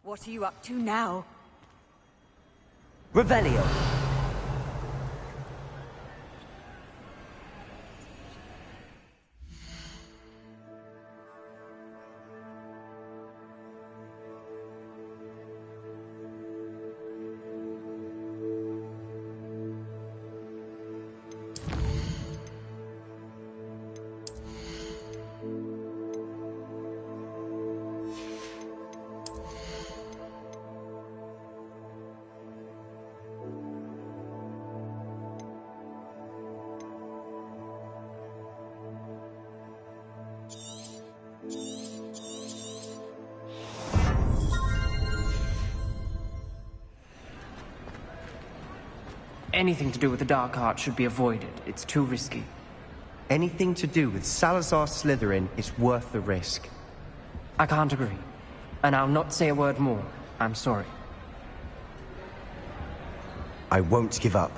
What are you up to now? Revelio. Anything to do with the Dark Art should be avoided. It's too risky. Anything to do with Salazar Slytherin is worth the risk. I can't agree. And I'll not say a word more. I'm sorry. I won't give up.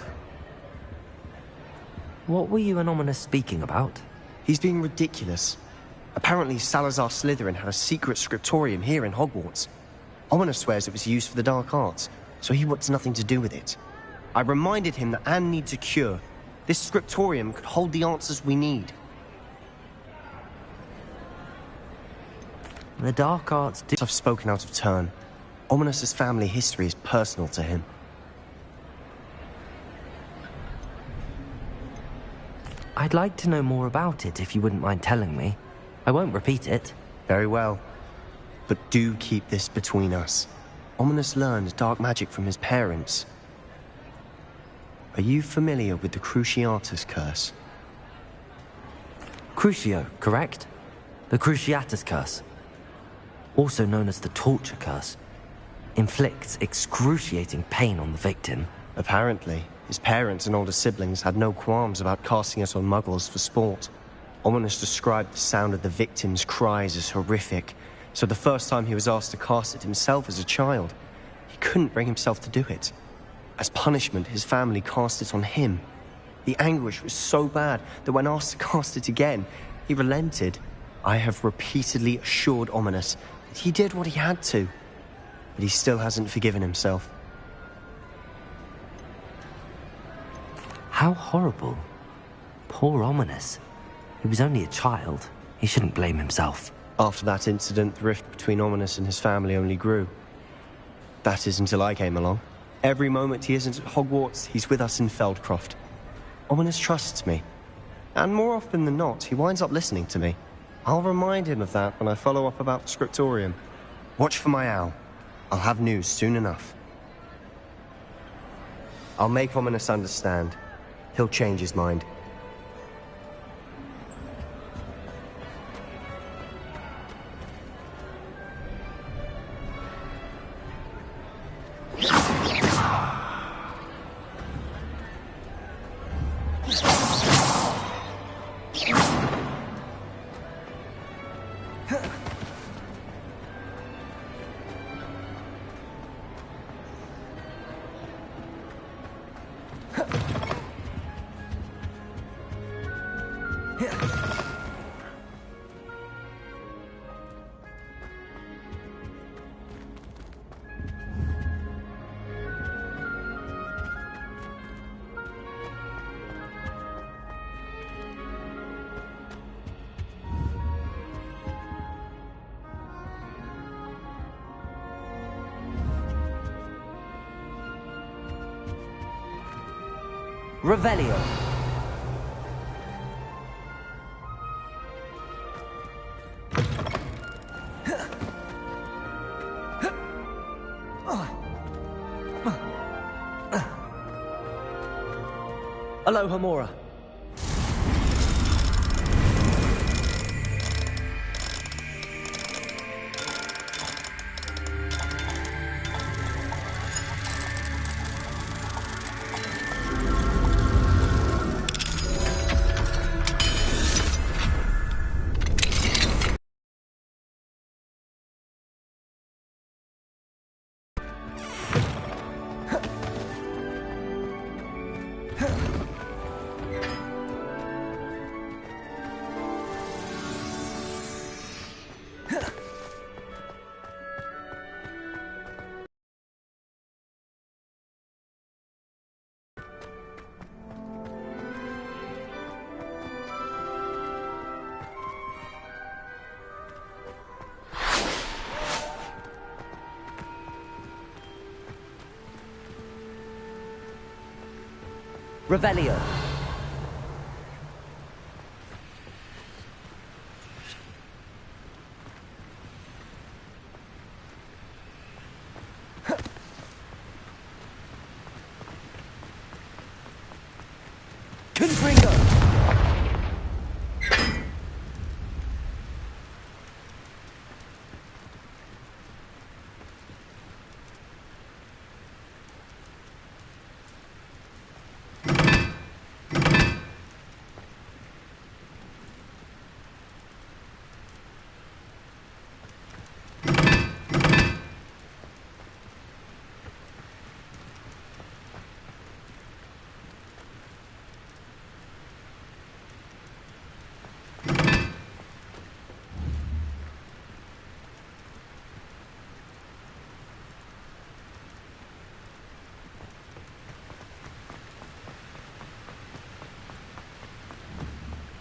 What were you and Ominous speaking about? He's being ridiculous. Apparently Salazar Slytherin had a secret scriptorium here in Hogwarts. Ominous swears it was used for the Dark Arts, so he wants nothing to do with it. I reminded him that Anne needs a cure. This scriptorium could hold the answers we need. The Dark Arts do... I've spoken out of turn. Ominous's family history is personal to him. I'd like to know more about it, if you wouldn't mind telling me. I won't repeat it. Very well. But do keep this between us. Ominous learned dark magic from his parents. Are you familiar with the Cruciatus Curse? Crucio, correct? The Cruciatus Curse. Also known as the Torture Curse. Inflicts excruciating pain on the victim. Apparently, his parents and older siblings had no qualms about casting it on muggles for sport. Ominous described the sound of the victim's cries as horrific, so the first time he was asked to cast it himself as a child, he couldn't bring himself to do it. As punishment, his family cast it on him. The anguish was so bad that when asked to cast it again, he relented. I have repeatedly assured Ominous that he did what he had to, but he still hasn't forgiven himself. How horrible. Poor Ominous. He was only a child. He shouldn't blame himself. After that incident, the rift between Ominous and his family only grew. That is until I came along. Every moment he isn't at Hogwarts, he's with us in Feldcroft. Ominous trusts me. And more often than not, he winds up listening to me. I'll remind him of that when I follow up about the scriptorium. Watch for my owl. I'll have news soon enough. I'll make Ominous understand. He'll change his mind. Revelio. Alohomora. Revelio. Confringo.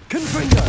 Confringo.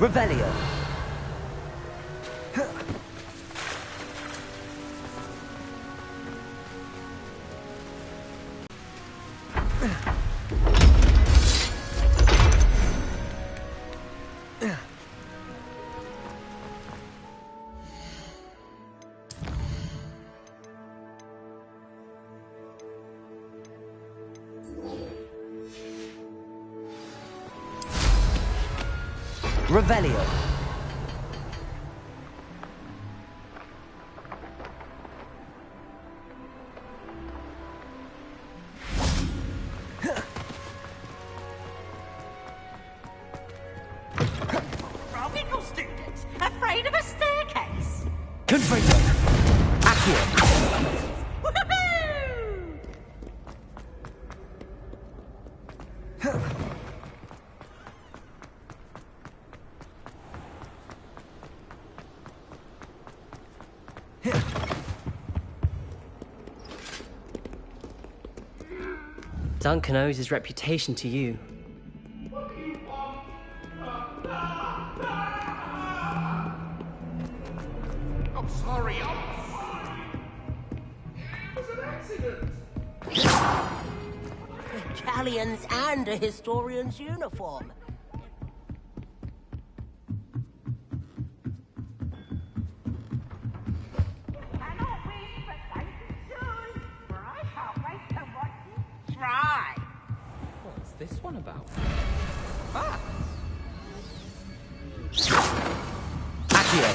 Revelio. Revelio. Radical students, afraid of a staircase. Confringo. Accio. Woohoo! Duncan owes his reputation to you. I'm sorry. It was an accident. Italians and a historian's uniform. Try. What's this one about? Accio.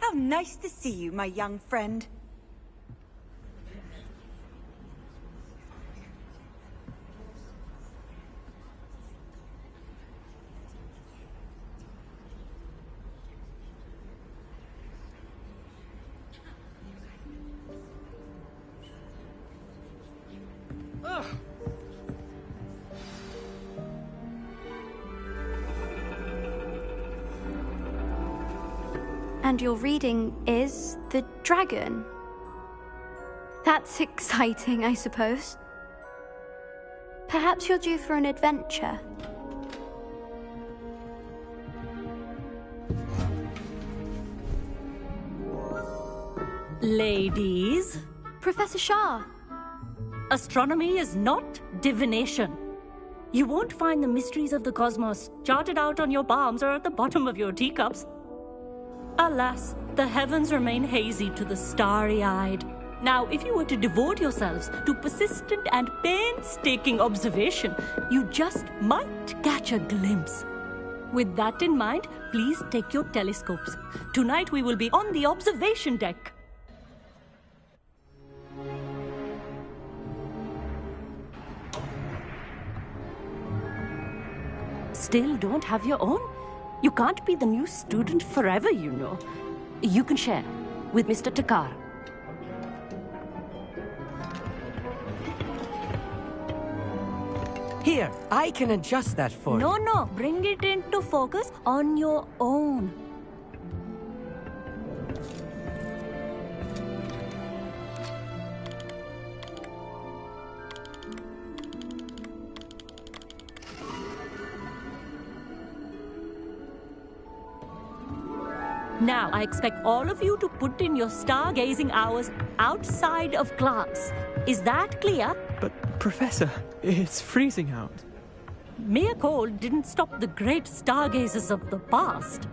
How nice to see you, my young friend. And your reading is the dragon. That's exciting, I suppose. Perhaps you're due for an adventure. Ladies, Professor Shah. astronomy is not divination. You won't find the mysteries of the cosmos charted out on your palms or at the bottom of your teacups. Alas, the heavens remain hazy to the starry-eyed. Now, if you were to devote yourselves to persistent and painstaking observation, you just might catch a glimpse. With that in mind, please take your telescopes. Tonight we will be on the observation deck. Still don't have your own? You can't be the new student forever, you know. You can share with Mr. Takar. Here, I can adjust that for you. No, bring it into focus on your own. Now, I expect all of you to put in your stargazing hours outside of class. Is that clear? But, Professor, it's freezing out. Mere cold didn't stop the great stargazers of the past.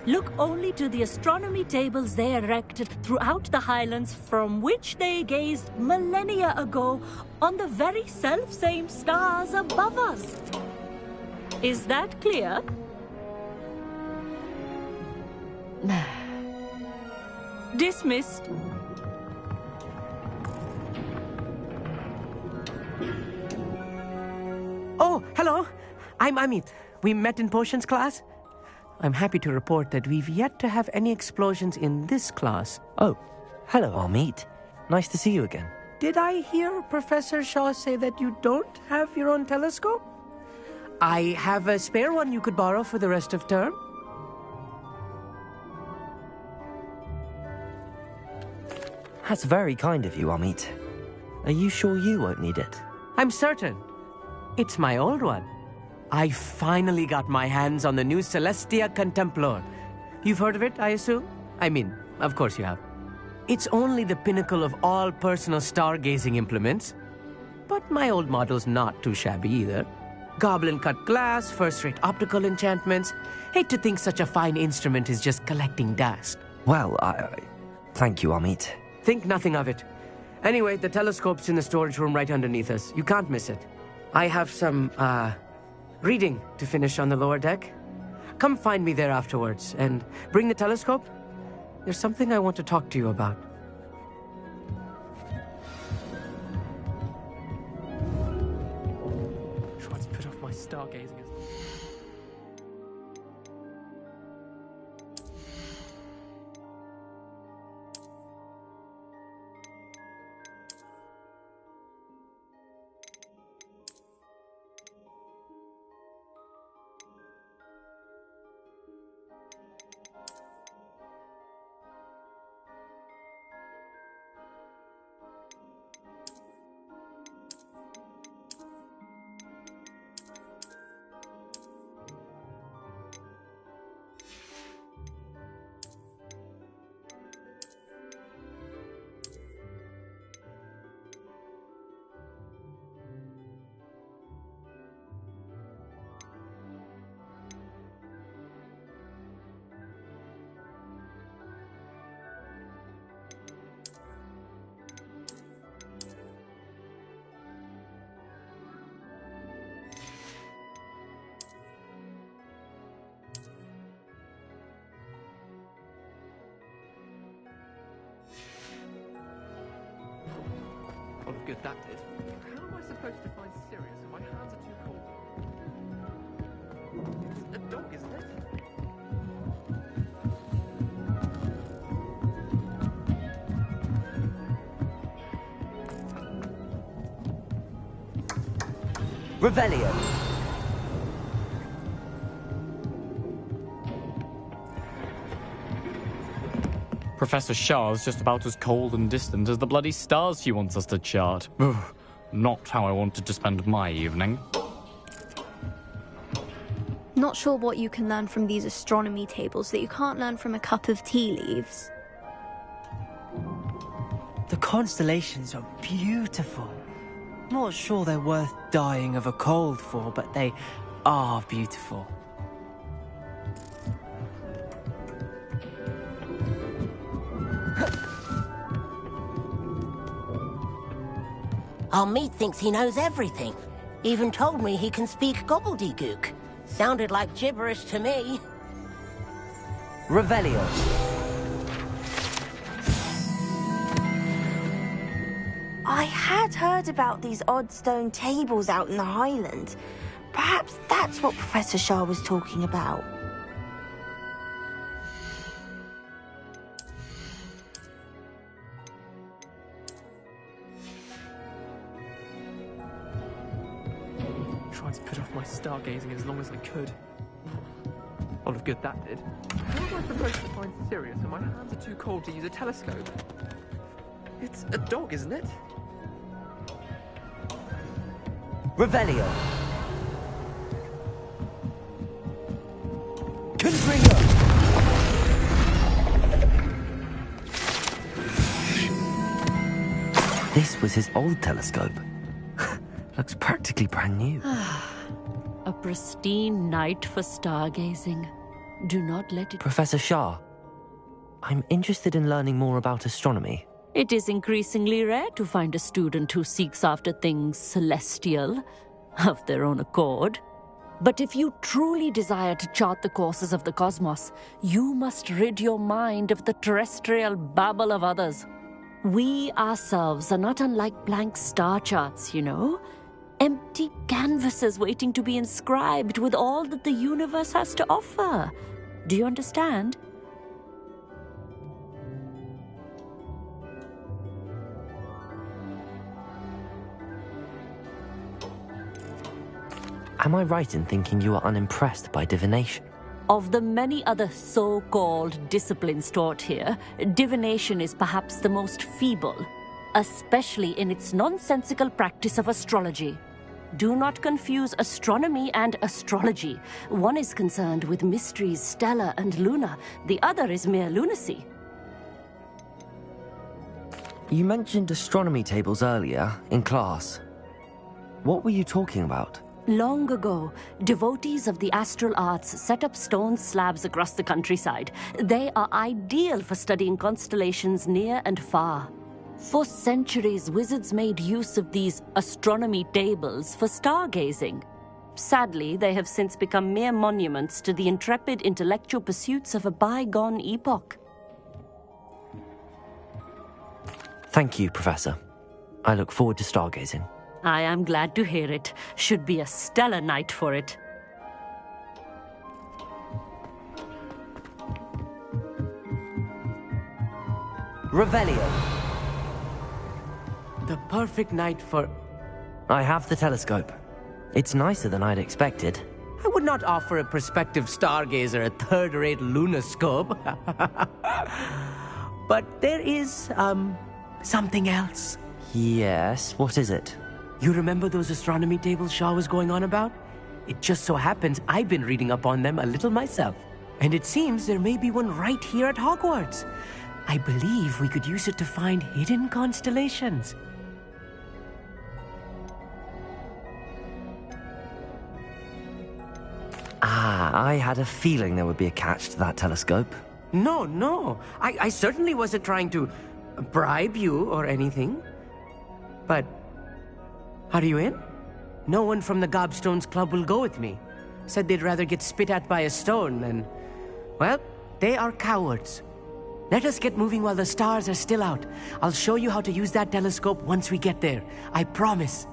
Look only to the astronomy tables they erected throughout the highlands from which they gazed millennia ago on the very self-same stars above us. Is that clear? Dismissed. Oh, hello. I'm Amit. We met in potions class. I'm happy to report that we've yet to have any explosions in this class. Oh, hello, Amit. Nice to see you again. Did I hear Professor Shaw say that you don't have your own telescope? I have a spare one you could borrow for the rest of term. That's very kind of you, Amit. Are you sure you won't need it? I'm certain. It's my old one. I finally got my hands on the new Celestia Contemplor. You've heard of it, I assume? I mean, of course you have. It's only the pinnacle of all personal stargazing implements. But my old model's not too shabby either. Goblin-cut glass, first-rate optical enchantments. Hate to think such a fine instrument is just collecting dust. Well, thank you, Amit. Think nothing of it. Anyway, the telescope's in the storage room right underneath us. You can't miss it. I have some, reading to finish on the lower deck. Come find me there afterwards, and bring the telescope. There's something I want to talk to you about. Try to put off my stargazing. What a good that did. How am I supposed to find Sirius when my hands are too cold? It's a dog, isn't it? Revelio. Professor Shah's just about as cold and distant as the bloody stars she wants us to chart. Ugh, not how I wanted to spend my evening. Not sure what you can learn from these astronomy tables that you can't learn from a cup of tea leaves. The constellations are beautiful. Not sure they're worth dying of a cold for, but they are beautiful. Our meat thinks he knows everything. Even told me he can speak gobbledygook. Sounded like gibberish to me. Revelio. I had heard about these odd stone tables out in the Highlands. Perhaps that's what Professor Shah was talking about. Tried to put off my stargazing as long as I could. A lot of good that did. How am I supposed to find Sirius when my hands are too cold to use a telescope? It's a dog, isn't it? Revelio. Confringo. This was his old telescope. Looks practically brand new. A pristine night for stargazing. Do not let it... Professor Shah, I'm interested in learning more about astronomy. It is increasingly rare to find a student who seeks after things celestial, of their own accord. But if you truly desire to chart the courses of the cosmos, you must rid your mind of the terrestrial babble of others. We ourselves are not unlike blank star charts, you know. Empty canvases waiting to be inscribed with all that the universe has to offer. Do you understand? Am I right in thinking you are unimpressed by divination? Of the many other so-called disciplines taught here, divination is perhaps the most feeble, especially in its nonsensical practice of astrology. Do not confuse astronomy and astrology. One is concerned with mysteries stellar and lunar, the other is mere lunacy. You mentioned astronomy tables earlier, in class. What were you talking about? Long ago, devotees of the astral arts set up stone slabs across the countryside. They are ideal for studying constellations near and far. For centuries, wizards made use of these astronomy tables for stargazing. Sadly, they have since become mere monuments to the intrepid intellectual pursuits of a bygone epoch. Thank you, Professor. I look forward to stargazing. I am glad to hear it. Should be a stellar night for it. Revelio. The perfect night for... I have the telescope. It's nicer than I'd expected. I would not offer a prospective stargazer a third-rate lunoscope. But there is, something else. Yes, what is it? You remember those astronomy tables Shah was going on about? It just so happens I've been reading up on them a little myself. And it seems there may be one right here at Hogwarts. I believe we could use it to find hidden constellations. I had a feeling there would be a catch to that telescope. No. I certainly wasn't trying to bribe you or anything. But... are you in? No one from the Gobstones Club will go with me. Said they'd rather get spit at by a stone than... well, they are cowards. Let us get moving while the stars are still out. I'll show you how to use that telescope once we get there. I promise.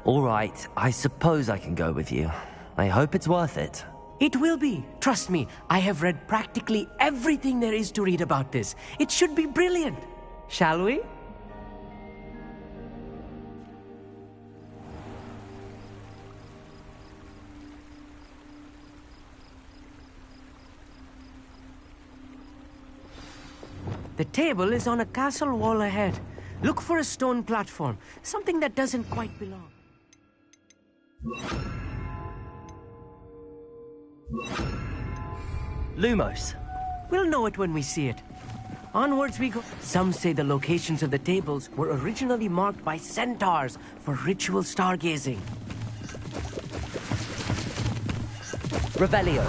All right, I suppose I can go with you. I hope it's worth it. It will be. Trust me, I have read practically everything there is to read about this. It should be brilliant. Shall we? The table is on a castle wall ahead. Look for a stone platform, something that doesn't quite belong. Lumos. We'll know it when we see it. Onwards we go. Some say the locations of the tables were originally marked by centaurs for ritual stargazing. Revelio.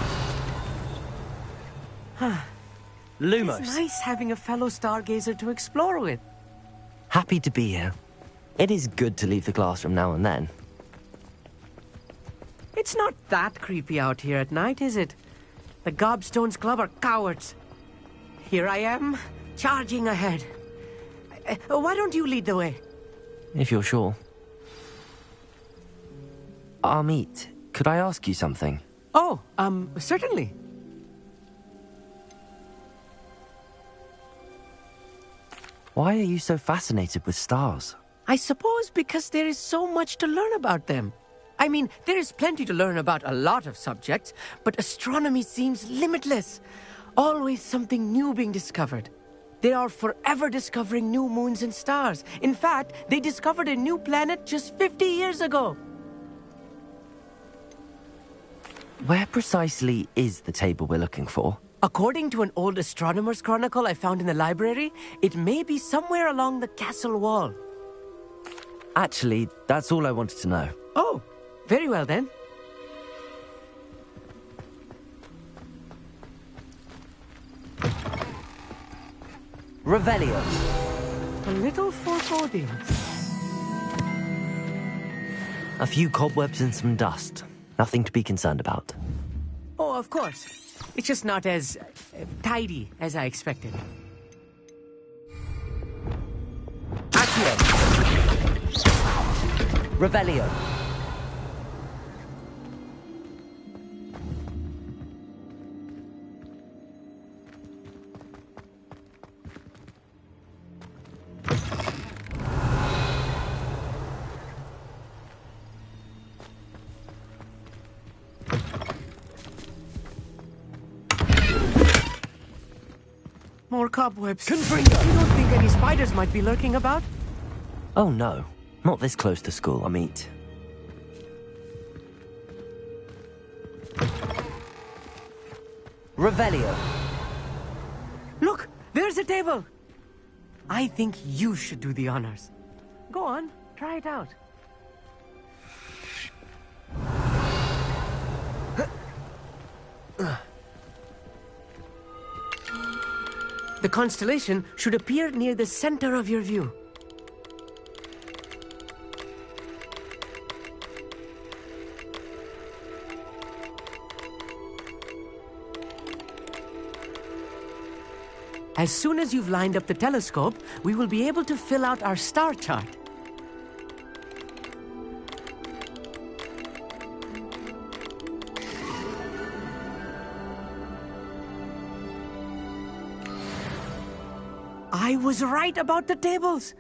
Lumos. It's nice having a fellow stargazer to explore with. Happy to be here. It is good to leave the classroom now and then. It's not that creepy out here at night, is it? The Gobstones Club are cowards. Here I am, charging ahead. Why don't you lead the way? If you're sure. Amit, could I ask you something? Oh, certainly. Why are you so fascinated with stars? I suppose because there is so much to learn about them. I mean, there is plenty to learn about a lot of subjects, but astronomy seems limitless. Always something new being discovered. They are forever discovering new moons and stars. In fact, they discovered a new planet just 50 years ago. Where precisely is the table we're looking for? According to an old astronomer's chronicle I found in the library, it may be somewhere along the castle wall. Actually, that's all I wanted to know. Oh, very well then. Revelio. A little foreboding. A few cobwebs and some dust. Nothing to be concerned about. Oh, of course. It's just not as tidy as I expected. Accio. Revelio. More cobwebs. Confringo! You don't think any spiders might be lurking about? Oh no, not this close to school, Amit. Revelio. Look, there's a table. I think you should do the honors. Go on, try it out. The constellation should appear near the center of your view. As soon as you've lined up the telescope, we will be able to fill out our star chart. I was right about the tables.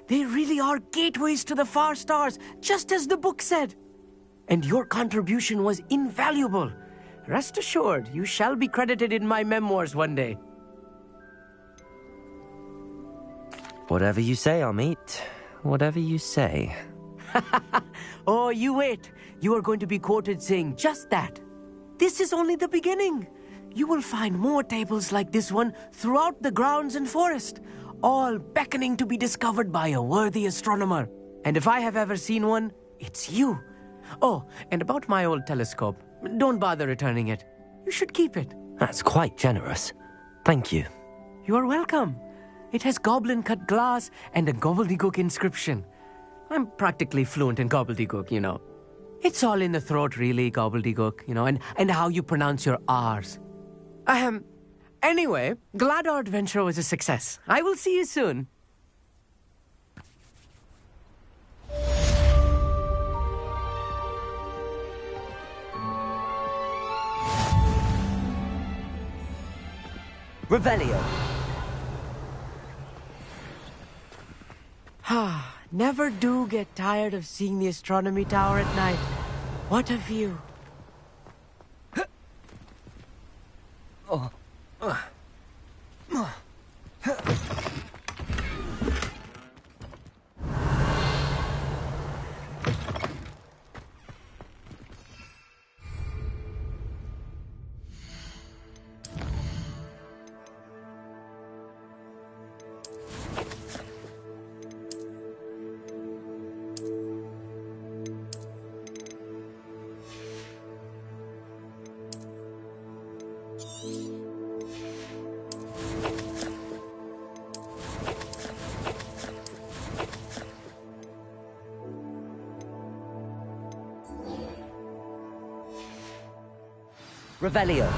They really are gateways to the far stars, just as the book said. And your contribution was invaluable. Rest assured, you shall be credited in my memoirs one day. Whatever you say, Amit. Whatever you say. Oh, you wait. You are going to be quoted saying just that. This is only the beginning. You will find more tables like this one throughout the grounds and forest, all beckoning to be discovered by a worthy astronomer. And if I have ever seen one, it's you. Oh, and about my old telescope, don't bother returning it. You should keep it. That's quite generous. Thank you. You are welcome. It has goblin-cut glass and a gobbledygook inscription. I'm practically fluent in gobbledygook, you know. It's all in the throat, really, gobbledygook, you know, and how you pronounce your R's. Anyway, glad our adventure was a success. I will see you soon. Revelio. Never do get tired of seeing the astronomy tower at night. What a view. Revelio.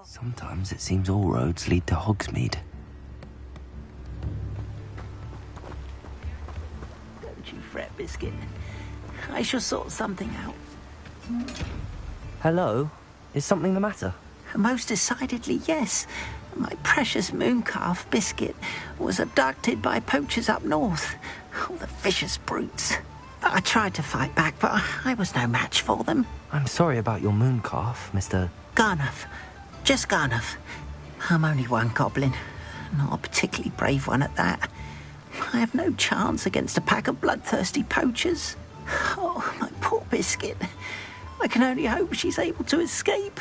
Sometimes it seems all roads lead to Hogsmeade. Don't you fret, Biscuit. I shall sort something out. Hello? Is something the matter? Most decidedly, yes. My precious mooncalf, Biscuit, was abducted by poachers up north. Oh, the vicious brutes. I tried to fight back, but I was no match for them. I'm sorry about your mooncalf, Mr. Garnuff. Just Garnuff. I'm only one goblin. Not a particularly brave one at that. I have no chance against a pack of bloodthirsty poachers. Oh, my poor Biscuit. I can only hope she's able to escape.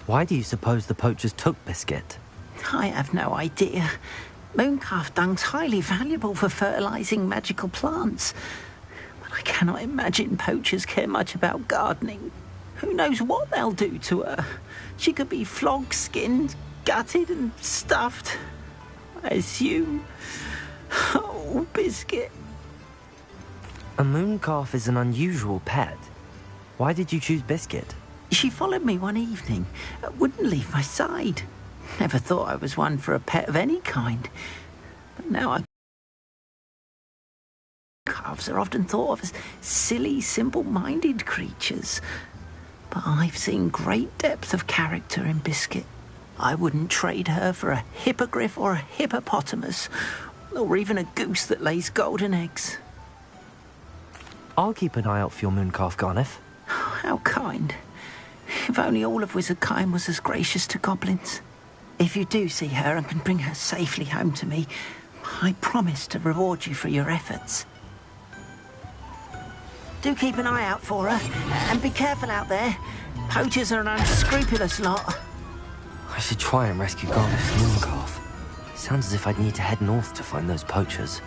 Why do you suppose the poachers took Biscuit? I have no idea. Mooncalf dung's highly valuable for fertilising magical plants. But I cannot imagine poachers care much about gardening. Who knows what they'll do to her? She could be flogged, skinned, gutted and stuffed. I assume. Oh, Biscuit. A mooncalf is an unusual pet. Why did you choose Biscuit? She followed me one evening, wouldn't leave my side. Never thought I was one for a pet of any kind. But now calves are often thought of as silly, simple-minded creatures. But I've seen great depth of character in Biscuit. I wouldn't trade her for a hippogriff or a hippopotamus, or even a goose that lays golden eggs. I'll keep an eye out for your mooncalf, Garniff. How kind. If only all of Wizardkind was as gracious to goblins. If you do see her and can bring her safely home to me, I promise to reward you for your efforts. Do keep an eye out for her, and be careful out there. Poachers are an unscrupulous lot. I should try and rescue Garniff's mooncalf. Sounds as if I'd need to head north to find those poachers.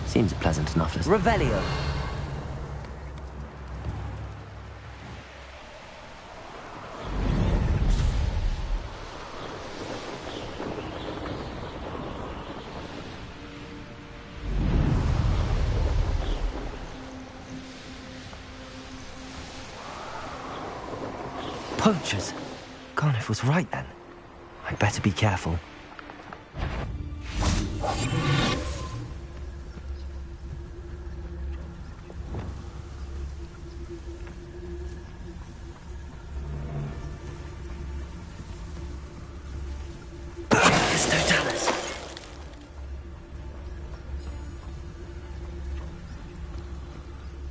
Seems a pleasant enough list. Revelio. Poachers? Garniff was right then. I'd better be careful.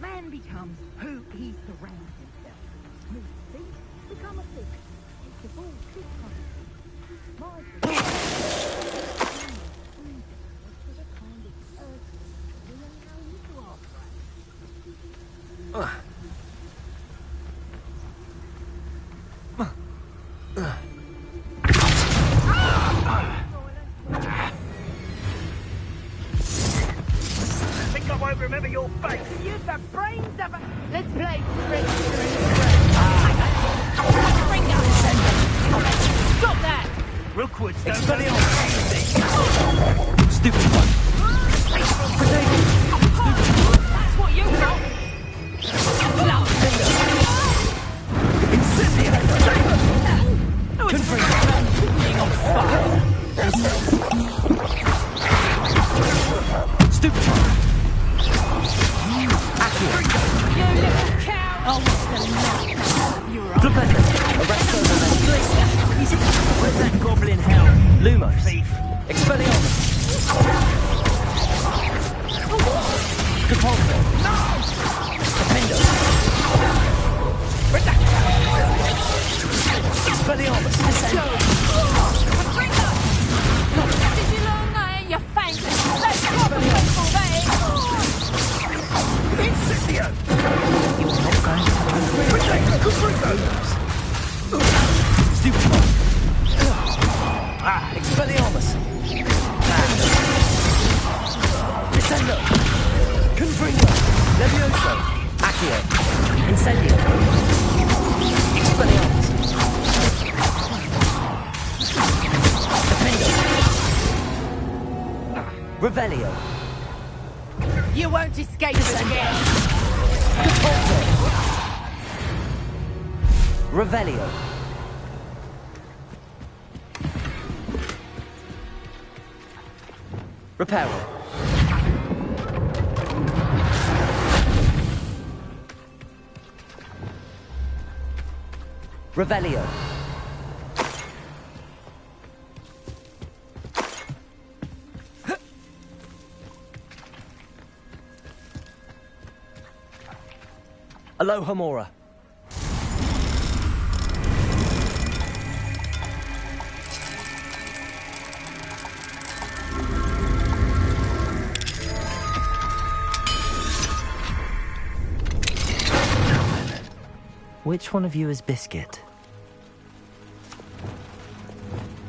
Man becomes who he surrounds himself. Move feet, become a thief. It's a full kick I think I won't remember your face. Use the brains of a... Let's play Trick. Stop that! Rookwood's don't Stupid one. That's what you got! Stupid one. You little cow! Oh, what's the matter? You're on. Arrest those Where's that goblin hell? Lumos. Expelliarmus. Capulso. Defendo. Expelliarmus. Ascendo. Did you learn that in your fangs? Let's go, people, Incendio! You are not going to Stupid one. Expelliarmus. Descendo. Confringo. Levioso. Accio. Incendio. Revelio. You won't escape us again. Revelio. Reparo. Revelio. Aloha Mora. Which one of you is Biscuit?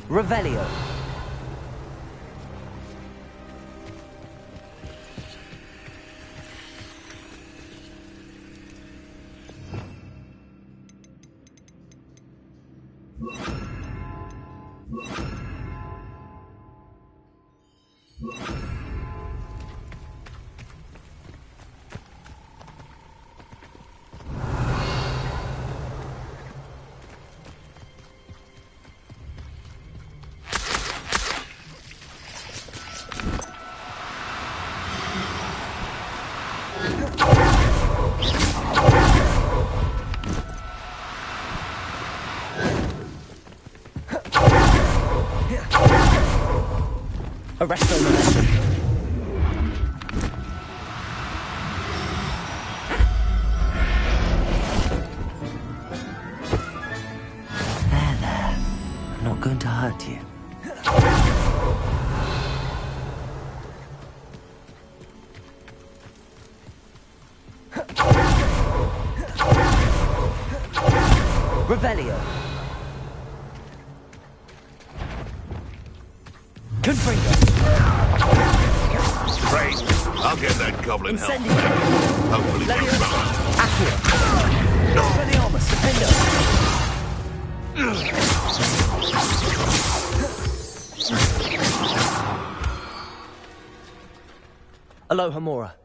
Revelio. Arresto momentum. There. I'm not going to hurt you. Revelio. Confringo. Great. I'll get that goblin help. Incendio. Hopefully Leviosa. next time. Accio. Expelliarmus. Defendo. Aloha Mora.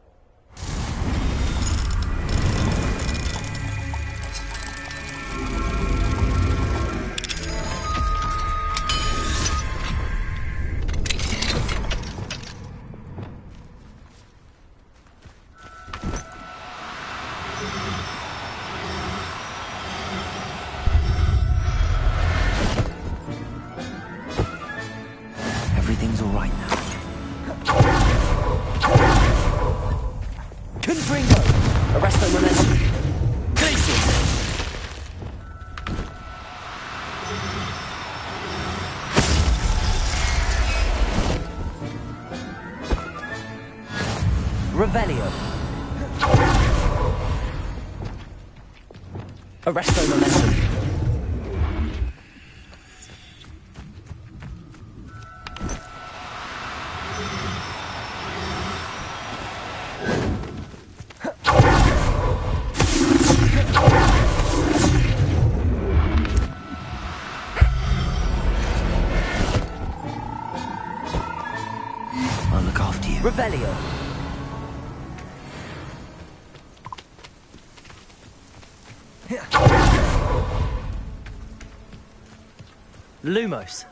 Everything's all right now. Confringo. Arresto momentum. Glacius. Revelio. Arresto momentum. I'll look after you. Revelio. Lumos.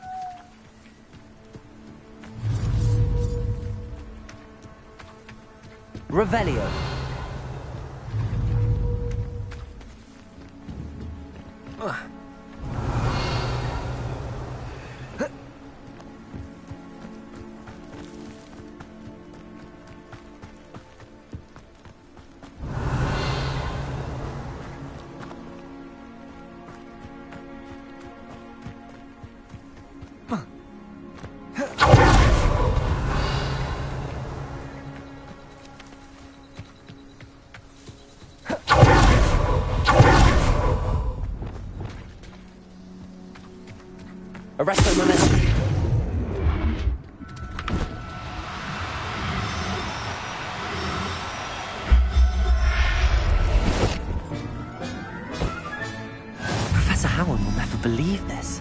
Revelio. Arresto momentum. Professor Howard will never believe this.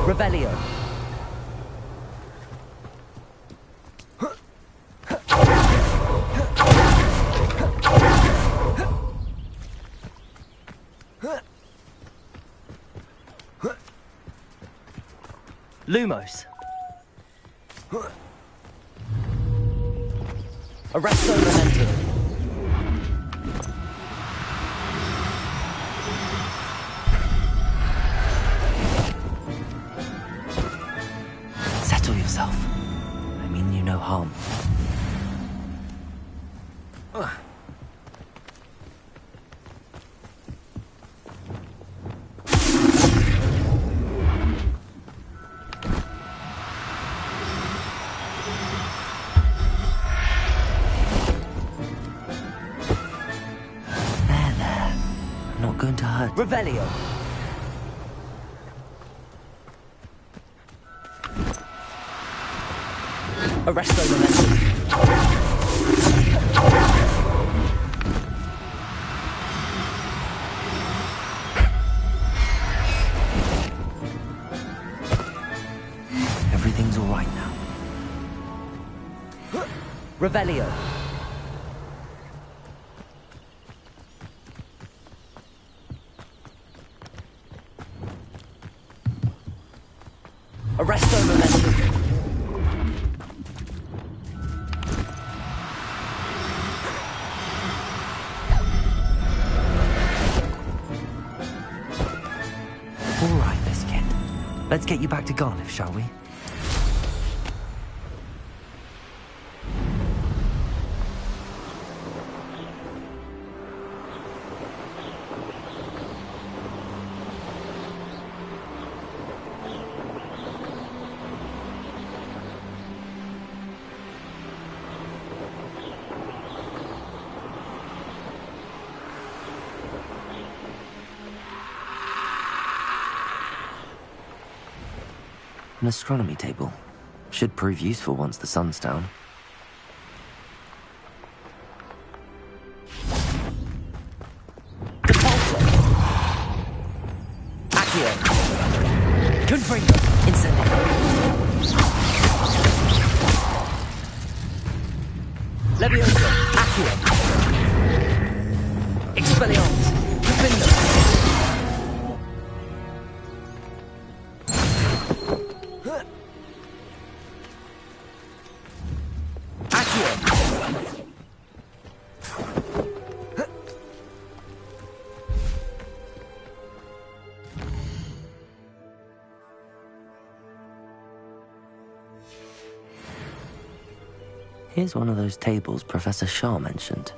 Revelio. Lumos. Arresto momentum. Settle yourself. I mean you no harm. Going to hurt. Revelio. Arresto momentum. Everything's all right now. Revelio. Arresto momentum. All right, Miss Kid. Let's get you back to Garniff, shall we? An astronomy table. Should prove useful once the sun's down. Repulsor! Accio! Confringo! Incendio! Levioso! Accio! Expelliarmus! Profindo! Here's one of those tables Professor Shah mentioned.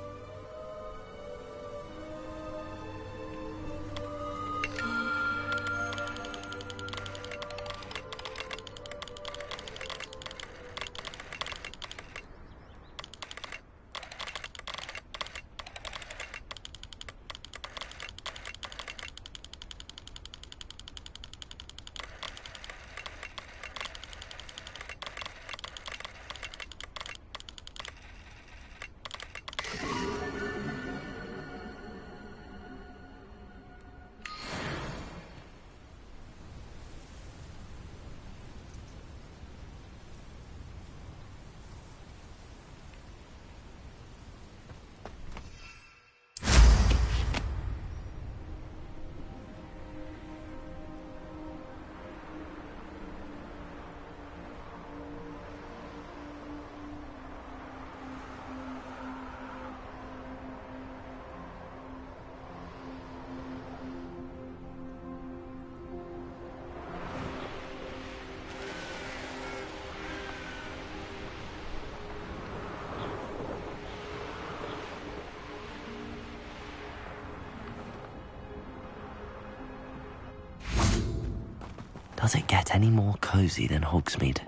Does it get any more cozy than Hogsmeade?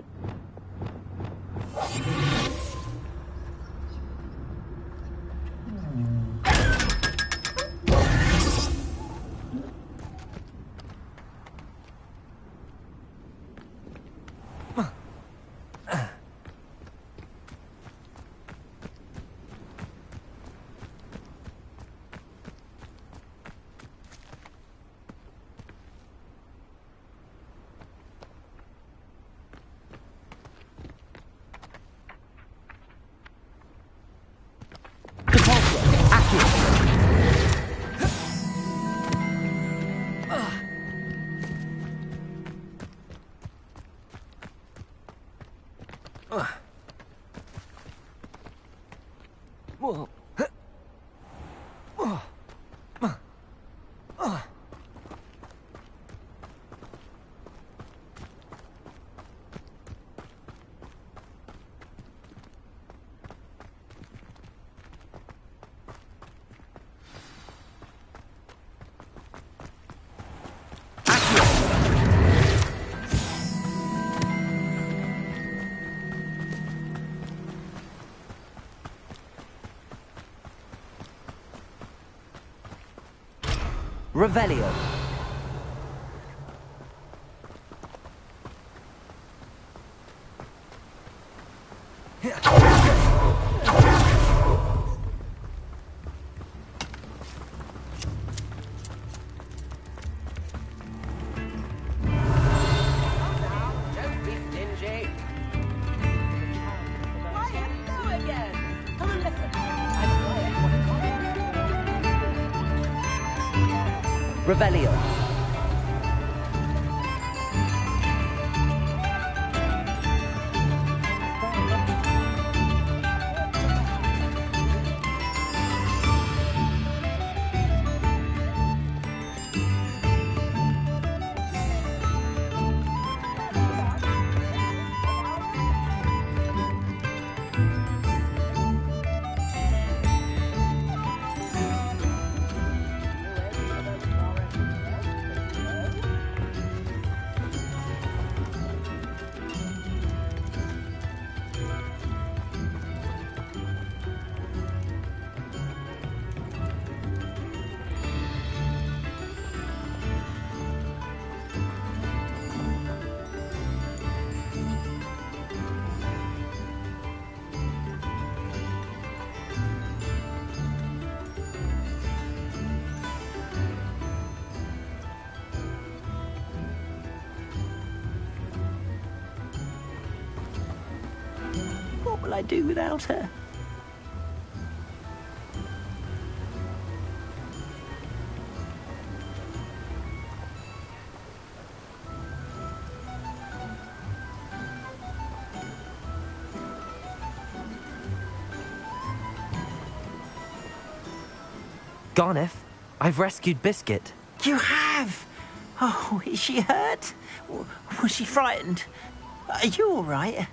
Revelio. Revelio. What will I do without her? Garneth, I've rescued Biscuit. You have? Oh, is she hurt? Was she frightened? Are you all right?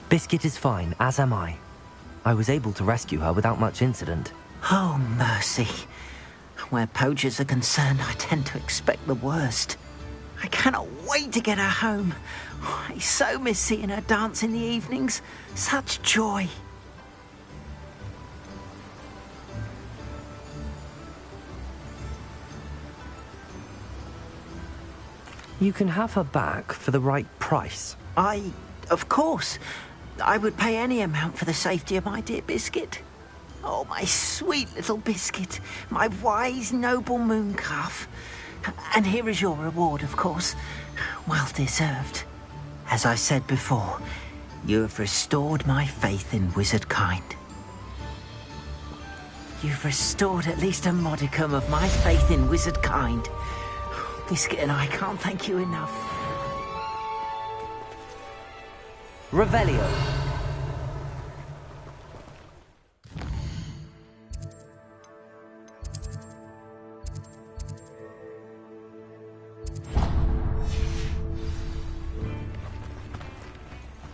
Biscuit is fine, as am I. I was able to rescue her without much incident. Oh, mercy. Where poachers are concerned, I tend to expect the worst. I cannot wait to get her home. I so miss seeing her dance in the evenings. Such joy. You can have her back for the right price. Of course. I would pay any amount for the safety of my dear Biscuit. Oh, my sweet little Biscuit. My wise, noble moon calf. And here is your reward, of course. Well deserved. As I said before, you have restored my faith in wizard kind. You've restored at least a modicum of my faith in wizard kind. Biscuit and I can't thank you enough. Revelio.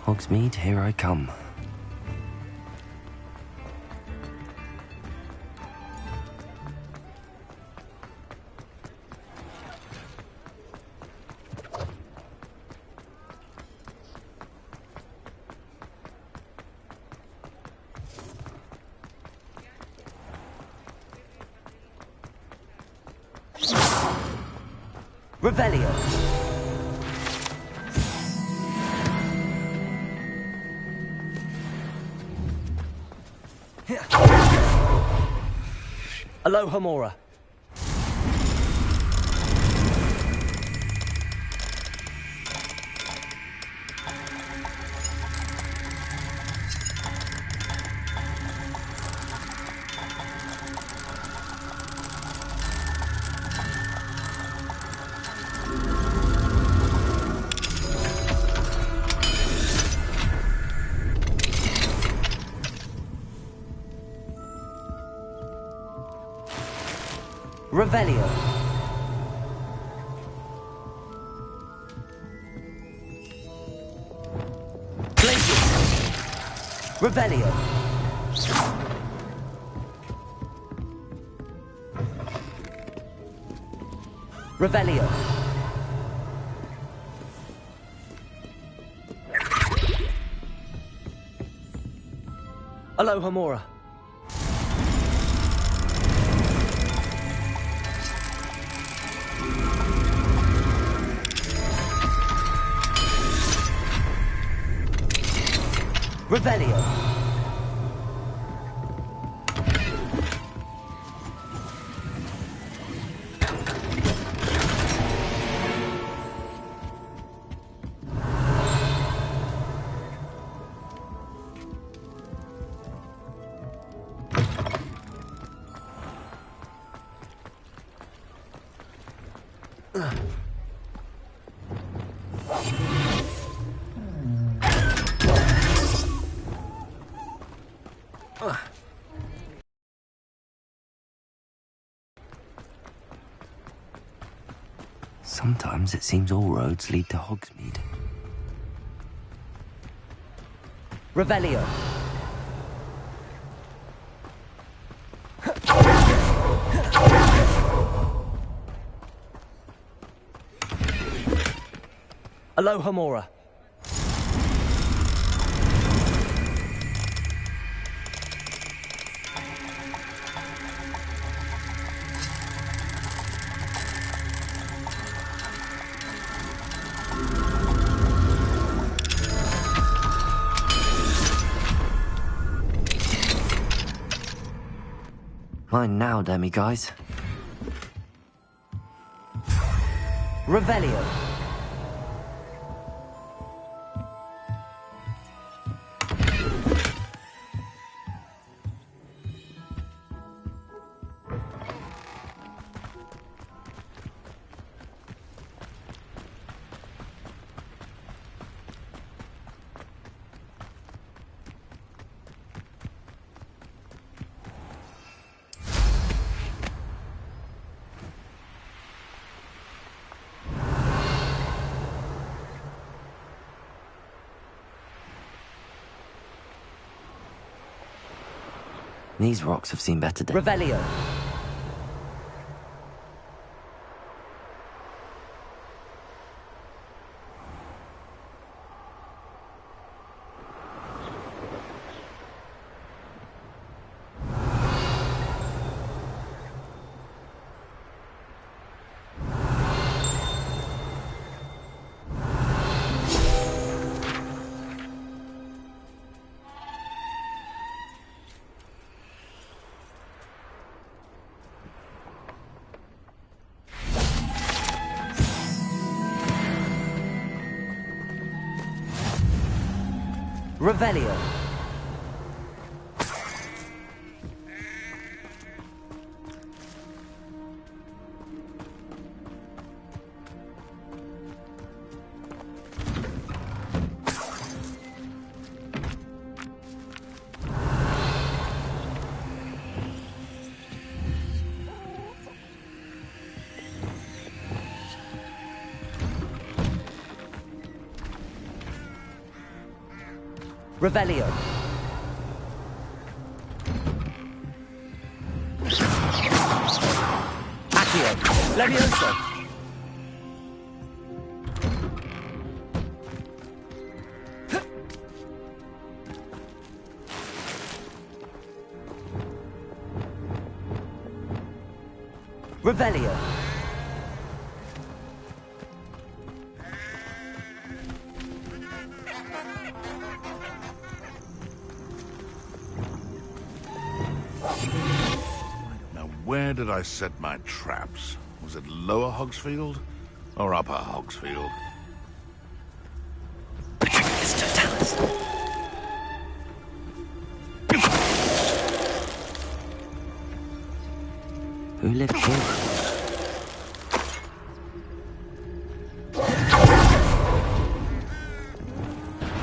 Hogsmeade, here I come. Revelio. Aloha Mora. Revelio. Glacius. Revelio. Revelio. Aloha Mora. Revelio. Sometimes it seems all roads lead to Hogsmeade. Revelio. Aloha Mora. Mine now, demi-guys. Revelio. These rocks have seen better days. Revelio. Revelio. Revelio. Accio. Levioso. Revelio. Where did I set my traps? Was it Lower Hogsfield or Upper Hogsfield? Who lived here?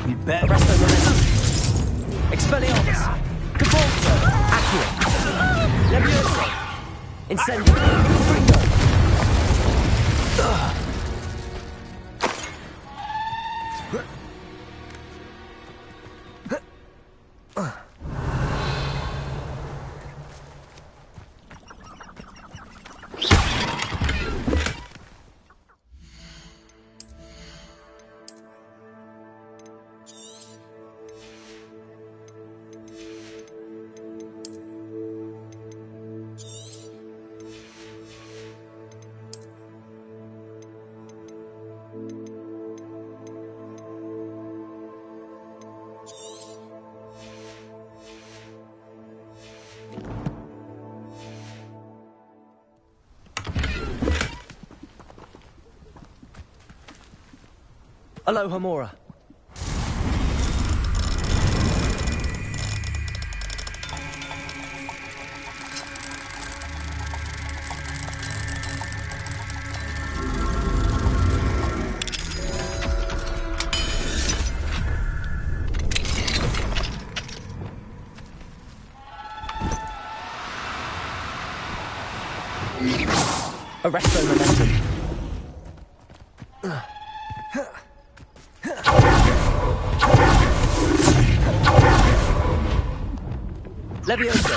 You better. Presto Lorenzo. Expelliarmus. Cavolso. Accio. Levioso. Incendio. Aloha, Mora. Arresto momentum. Levioso.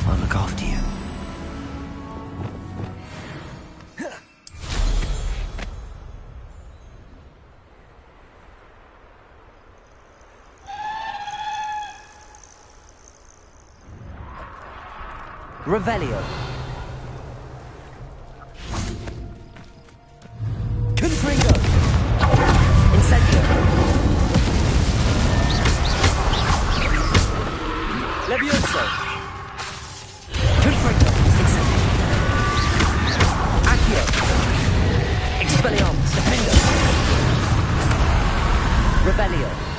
I'll look after you. Revelio. Confringo. Incendio. Levioso. Confringo. Incendio. Accio. Expelliarmus. Defendo. Revelio.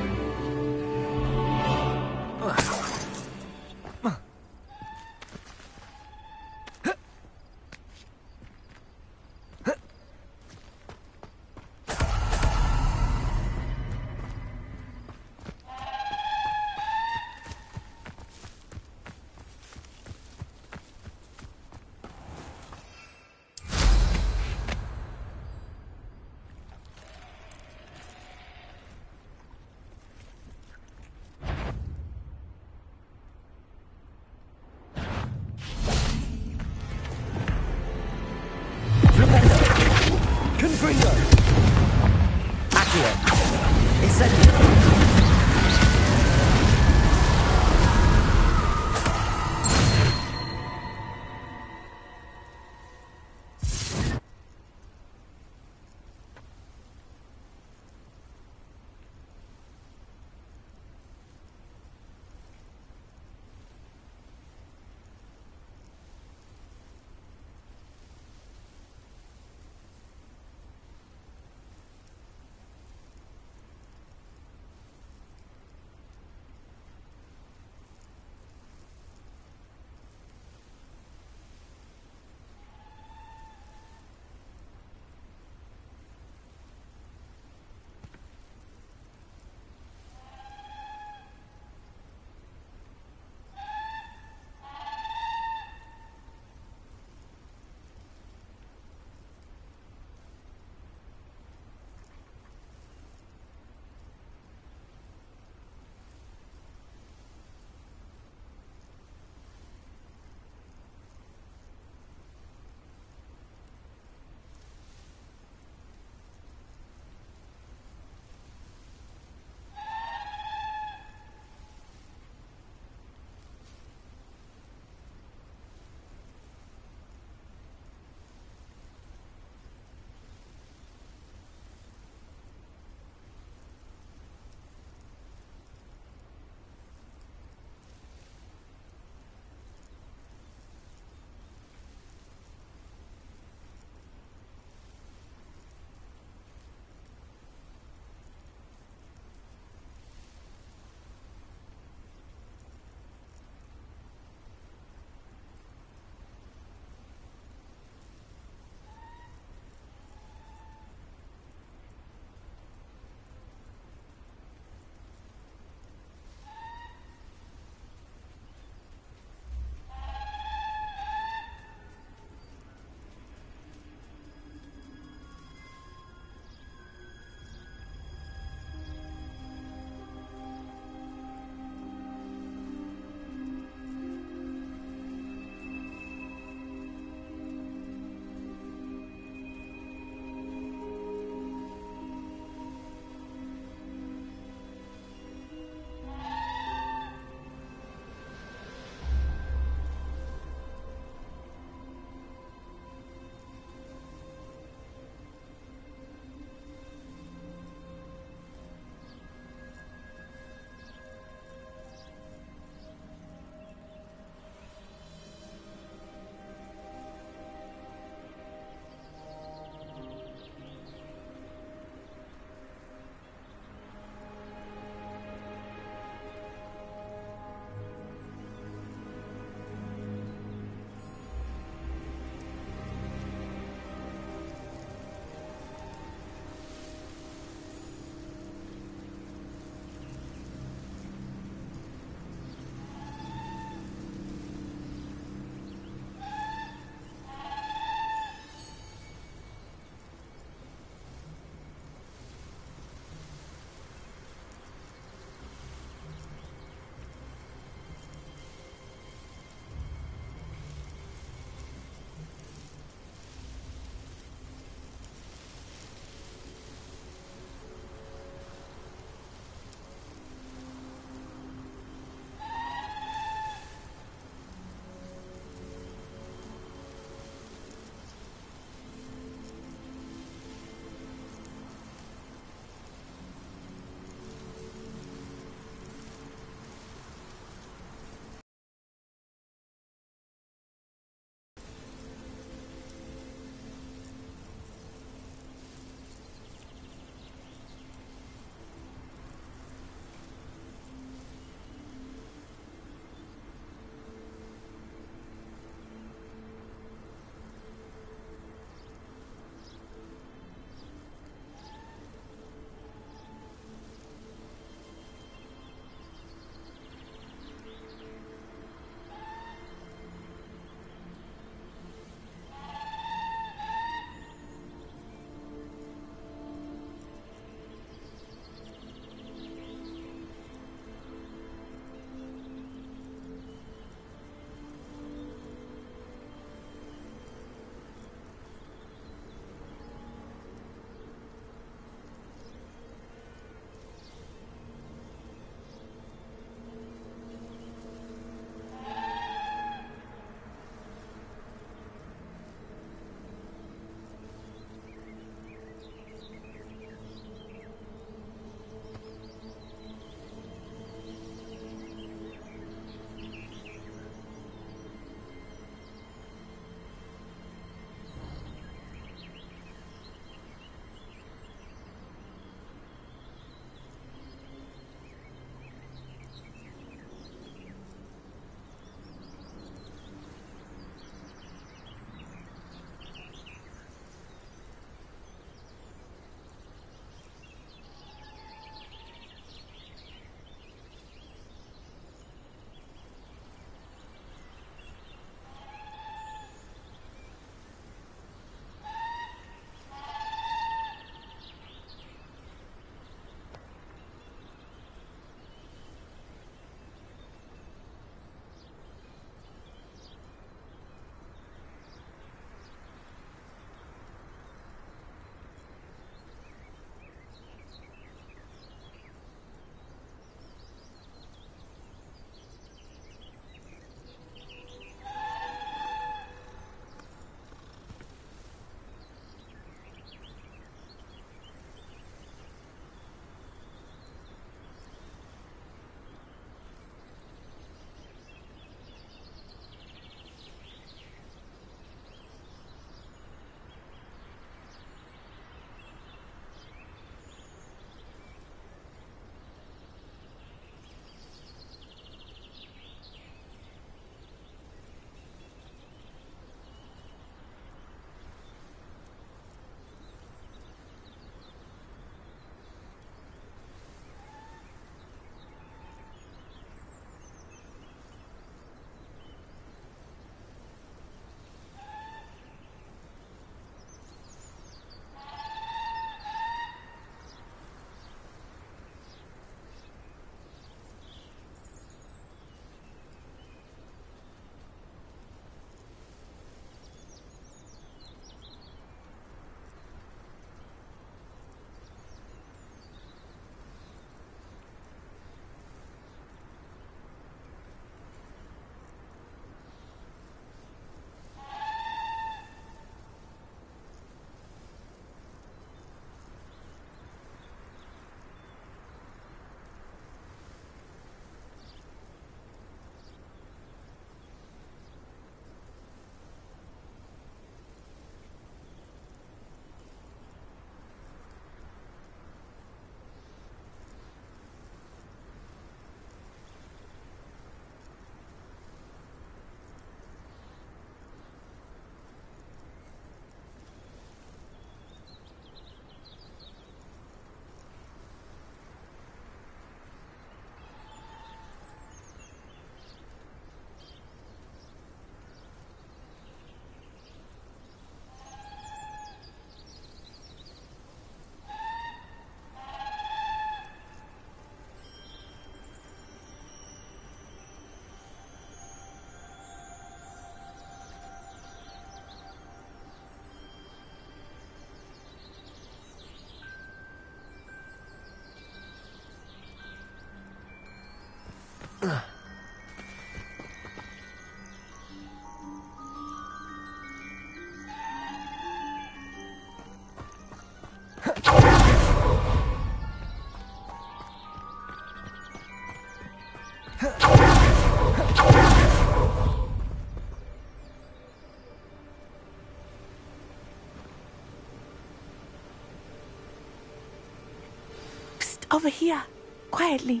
Over here, quietly.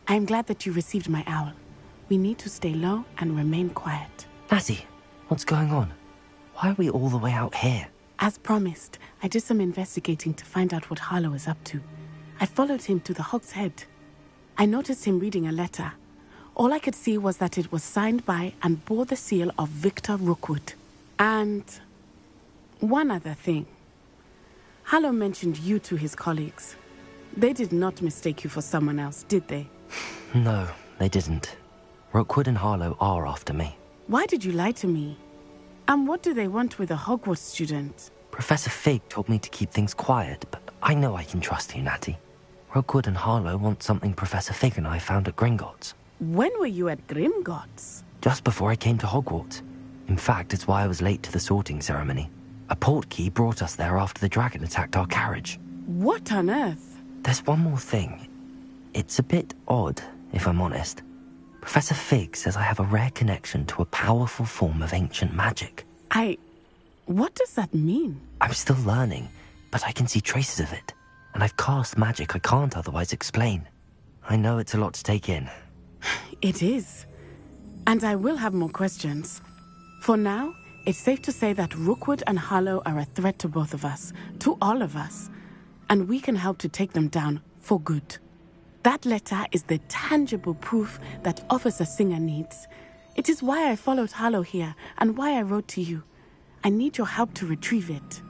I'm glad that you received my owl. We need to stay low and remain quiet. Natty, what's going on? Why are we all the way out here? As promised, I did some investigating to find out what Harlow is up to. I followed him to the Hog's Head. I noticed him reading a letter. All I could see was that it was signed by and bore the seal of Victor Rookwood. And one other thing. Harlow mentioned you to his colleagues. They did not mistake you for someone else, did they? No, they didn't. Rookwood and Harlow are after me. Why did you lie to me? And what do they want with a Hogwarts student? Professor Fig told me to keep things quiet, but I know I can trust you, Natty. Rookwood and Harlow want something Professor Fig and I found at Gringotts. When were you at Grimgotts? Just before I came to Hogwarts. In fact, it's why I was late to the sorting ceremony. A portkey brought us there after the dragon attacked our carriage. What on earth? There's one more thing. It's a bit odd, if I'm honest. Professor Fig says I have a rare connection to a powerful form of ancient magic. What does that mean? I'm still learning, but I can see traces of it. And I've cast magic I can't otherwise explain. I know it's a lot to take in. It is. And I will have more questions. For now, it's safe to say that Rookwood and Harlow are a threat to both of us, to all of us. And we can help to take them down for good. That letter is the tangible proof that Officer Singer needs. It is why I followed Harlow here and why I wrote to you. I need your help to retrieve it.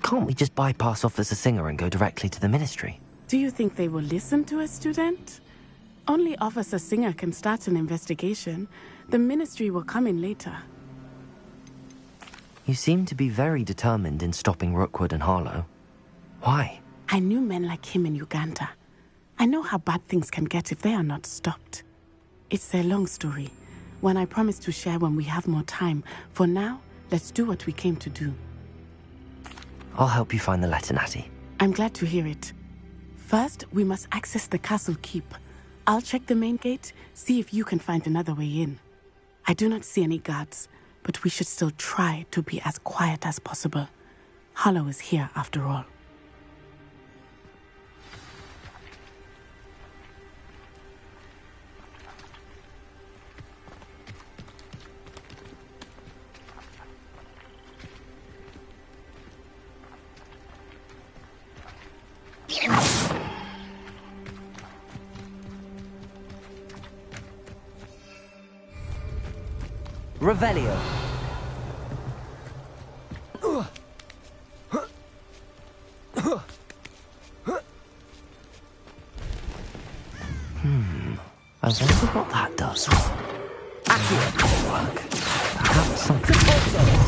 Can't we just bypass Officer Singer and go directly to the Ministry? Do you think they will listen to a student? Only Officer Singer can start an investigation. The Ministry will come in later. You seem to be very determined in stopping Rookwood and Harlow. Why? I knew men like him in Uganda. I know how bad things can get if they are not stopped. It's a long story, one I promise to share when we have more time. For now, let's do what we came to do. I'll help you find the letter, Natty. I'm glad to hear it. First, we must access the castle keep. I'll check the main gate, see if you can find another way in. I do not see any guards, but we should still try to be as quiet as possible. Harlow is here after all. Revelio. I wonder what that does. Accio. Work. Perhaps something.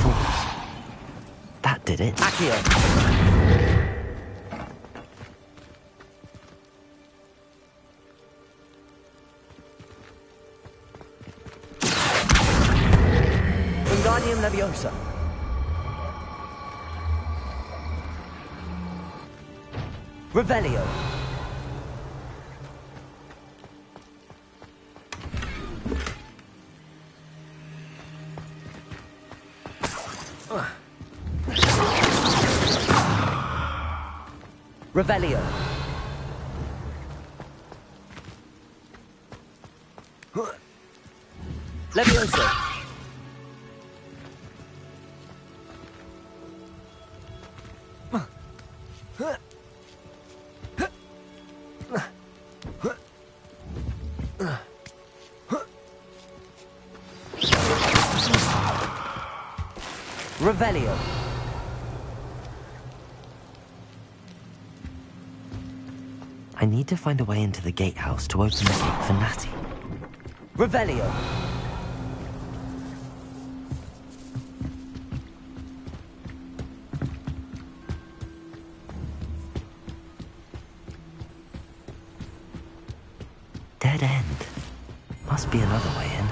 Thoughts. That did it. Accio. Wingardium Leviosa. Revelio. Revelio. Leviosa. Revelio. I need to find a way into the gatehouse to open the gate for Natty. Revelio. Dead end. Must be another way in.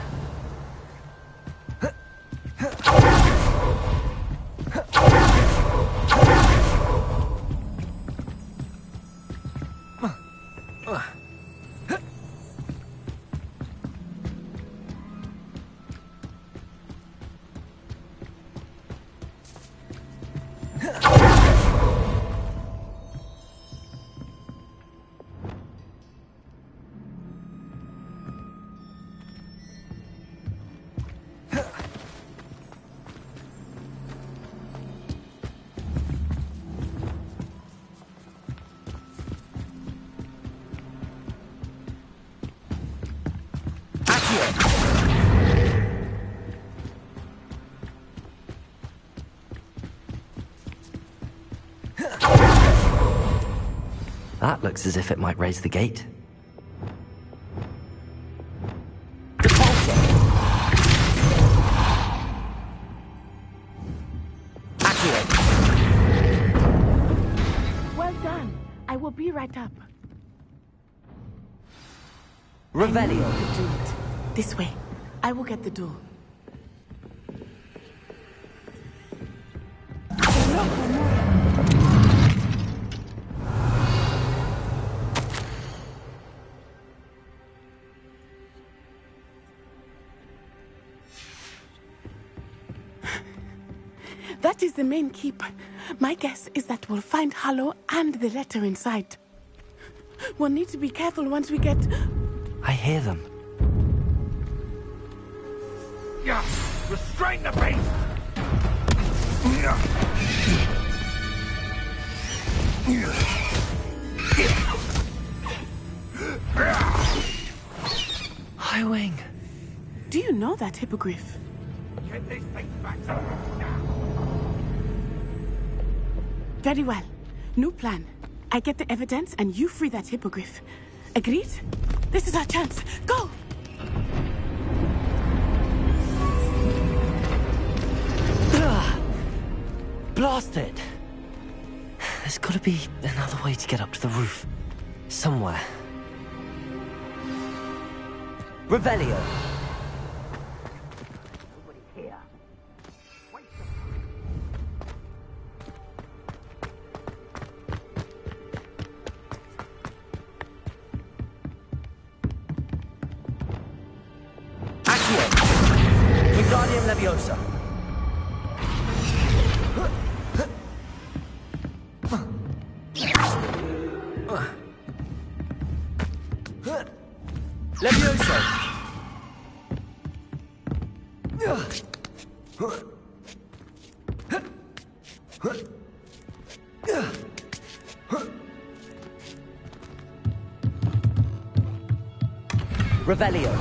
That looks as if it might raise the gate. Well done. I will be right up. Revelio. Do it. This way. I will get the door. That is the main keep. My guess is that we'll find Hollow and the letter inside. We'll need to be careful once we get... I hear them. Yeah, restrain the beast! Highwing. Do you know that hippogriff? Get this thing back to now. Very well. New plan. I get the evidence and you free that hippogriff. Agreed? This is our chance. Go! Blast it! There's gotta be another way to get up to the roof. Somewhere. Revelio! Wingardium Leviosa. Leviosa. Revelio.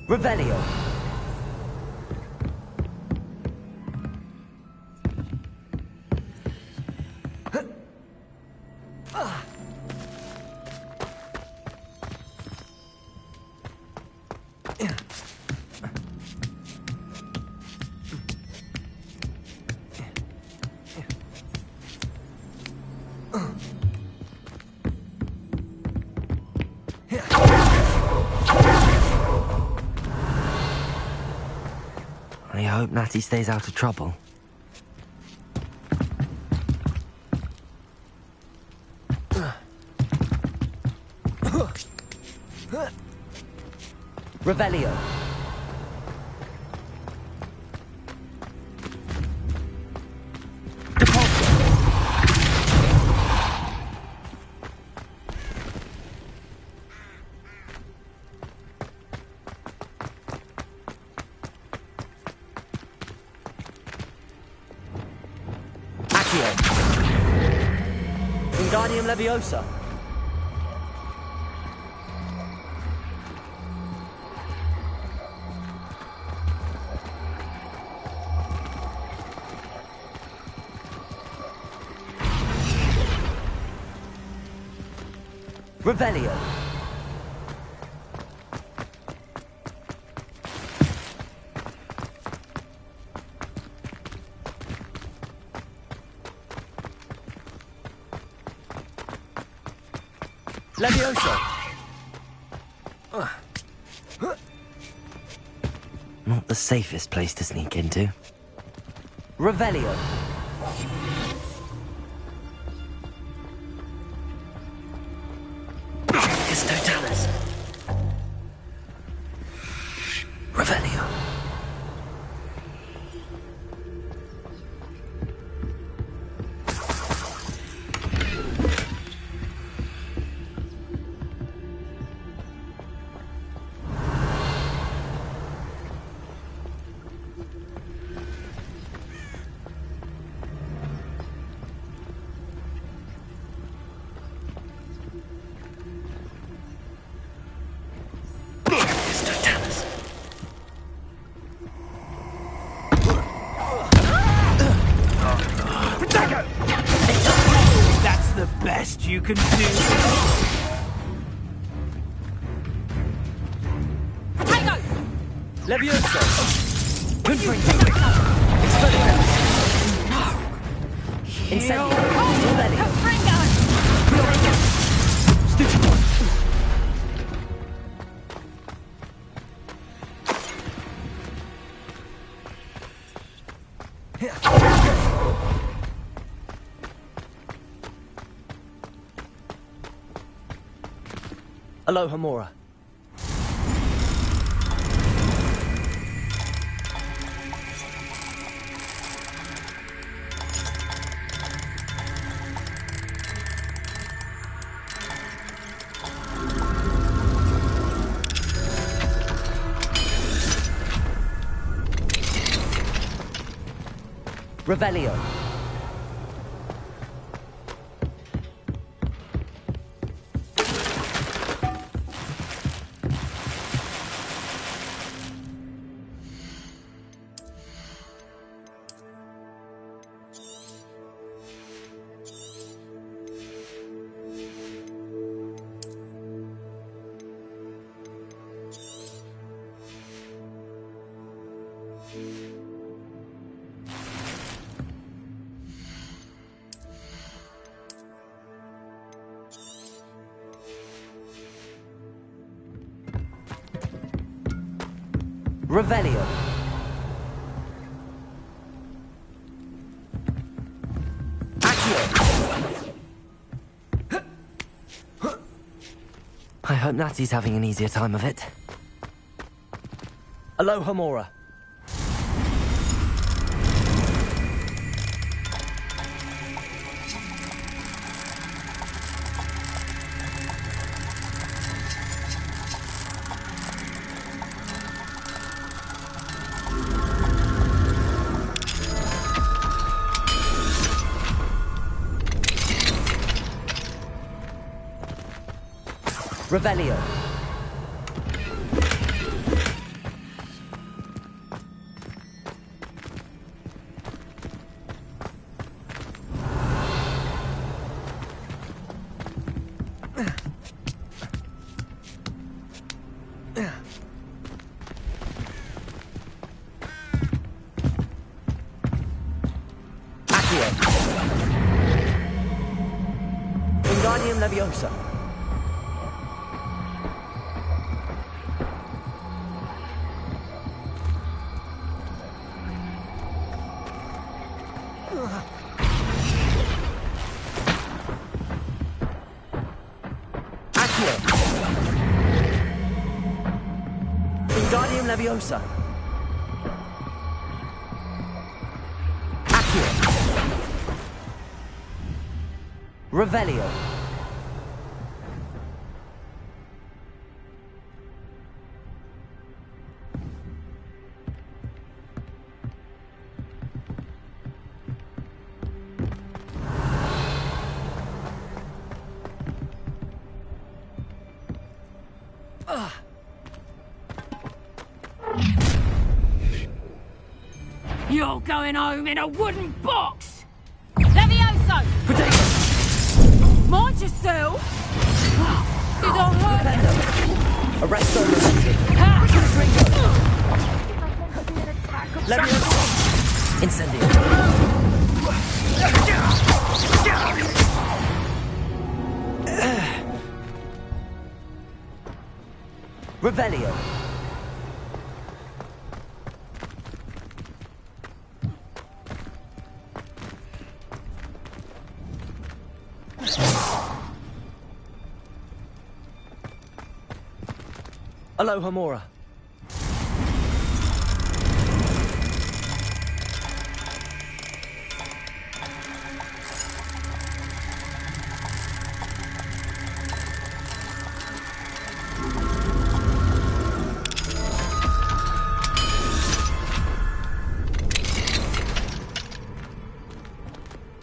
Revelio. I hope Natty stays out of trouble. Revelio. Wingardium Leviosa. Revelio. Leviosa. Not the safest place to sneak into. Revelio. Tempest Totalis. Revelio. That's the best you can do. Potato! Levioso! Confringo! Incendio! Revelio! Stupefy! Aloha Mora. Revelio. Revelio. Accio. I hope Natty's having an easier time of it. Aloha Mora. Revelio. Accio. Wingardium Leviosa. Wingardium Leviosa. Accio. Revelio. You're going home in a wooden box! Levioso! Mind yourself! Did I hurt you? Arresto Momentum. Confringo. Leviosa. Incendio. Revelio. Aloha Mora.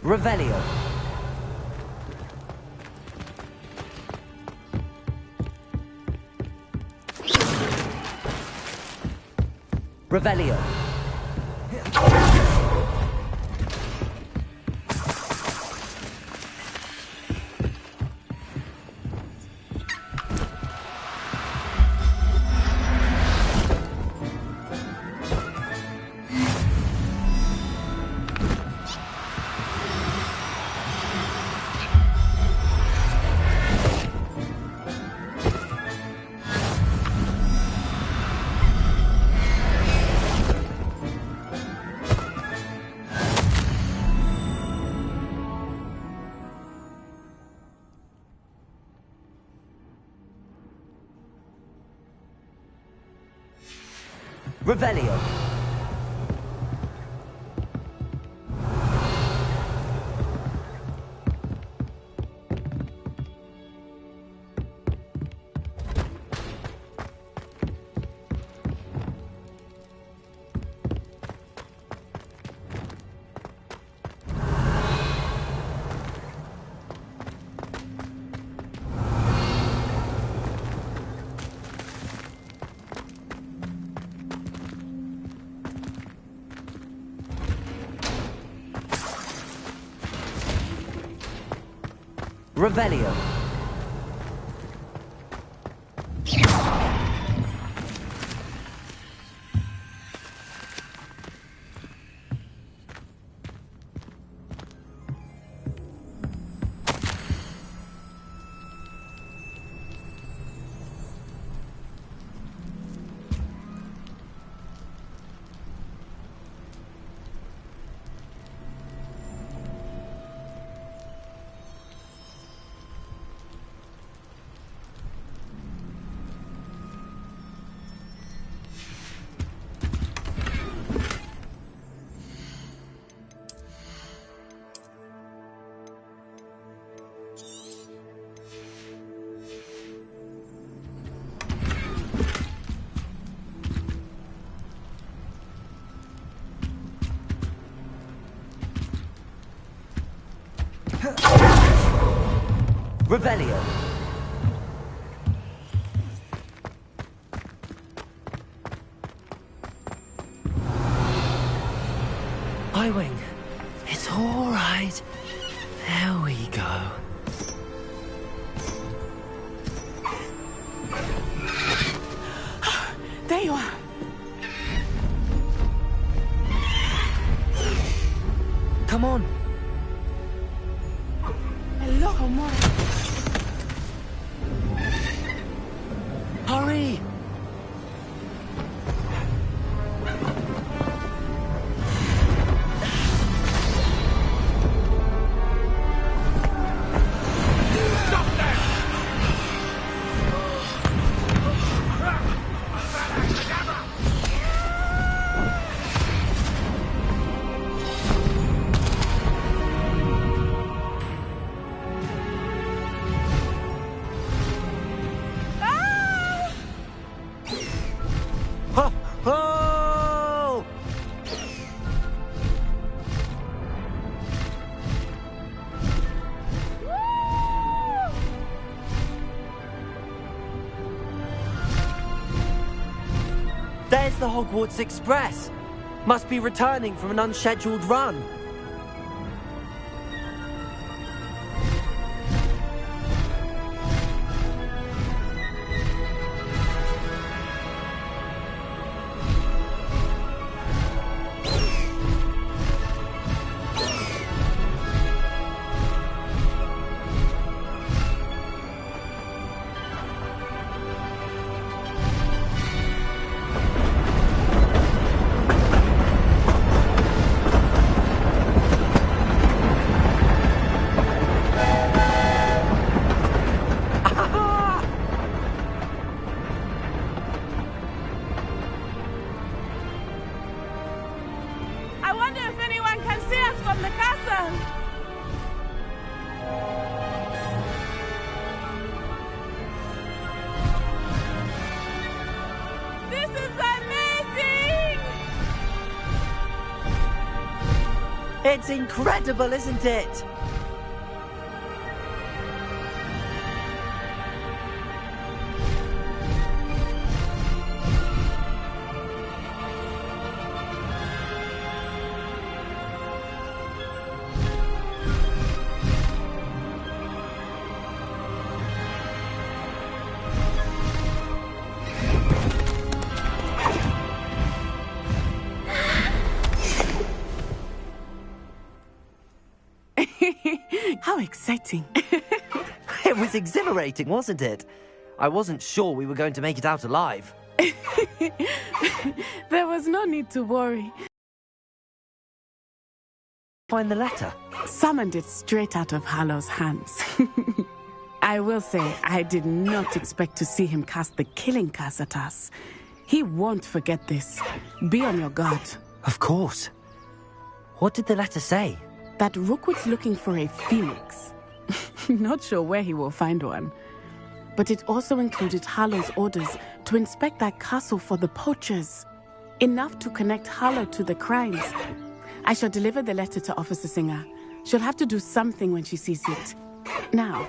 Revelio. Revelio. Revelio. Revelio. Revelio. I-Wing, it's all right. There we go. There you are. Come on. Hello, Mora. Hurry! Oh! There's the Hogwarts Express. Must be returning from an unscheduled run. It's incredible, isn't it? How exciting. It was exhilarating, wasn't it? I wasn't sure we were going to make it out alive. There was no need to worry. Find the letter? Summoned it straight out of Hallow's hands. I will say, I did not expect to see him cast the killing curse at us. He won't forget this. Be on your guard. Of course. What did the letter say? That Rookwood's looking for a phoenix. Not sure where he will find one. But it also included Harlow's orders to inspect that castle for the poachers. Enough to connect Harlow to the crimes. I shall deliver the letter to Officer Singer. She'll have to do something when she sees it. Now,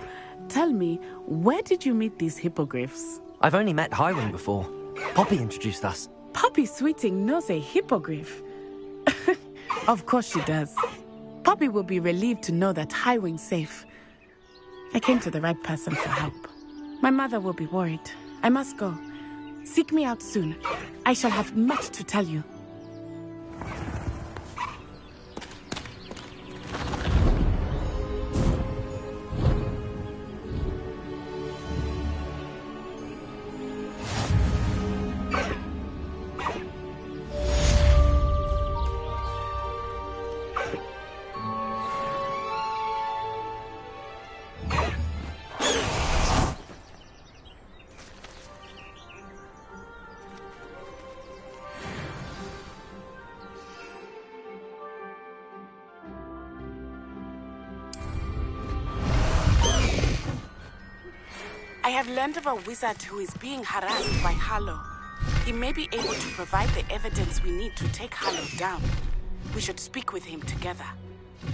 tell me, where did you meet these hippogriffs? I've only met Highwing before. Poppy introduced us. Poppy Sweeting knows a hippogriff. Of course she does. Poppy will be relieved to know that Highwing's safe. I came to the right person for help. My mother will be worried. I must go. Seek me out soon. I shall have much to tell you. I have learned of a wizard who is being harassed by Harlow. He may be able to provide the evidence we need to take Harlow down. We should speak with him together.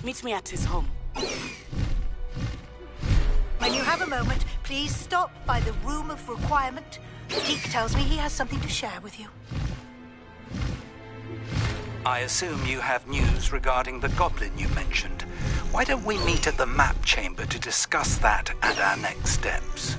Meet me at his home. When you have a moment, please stop by the Room of Requirement. Deke tells me he has something to share with you. I assume you have news regarding the goblin you mentioned. Why don't we meet at the map chamber to discuss that and our next steps?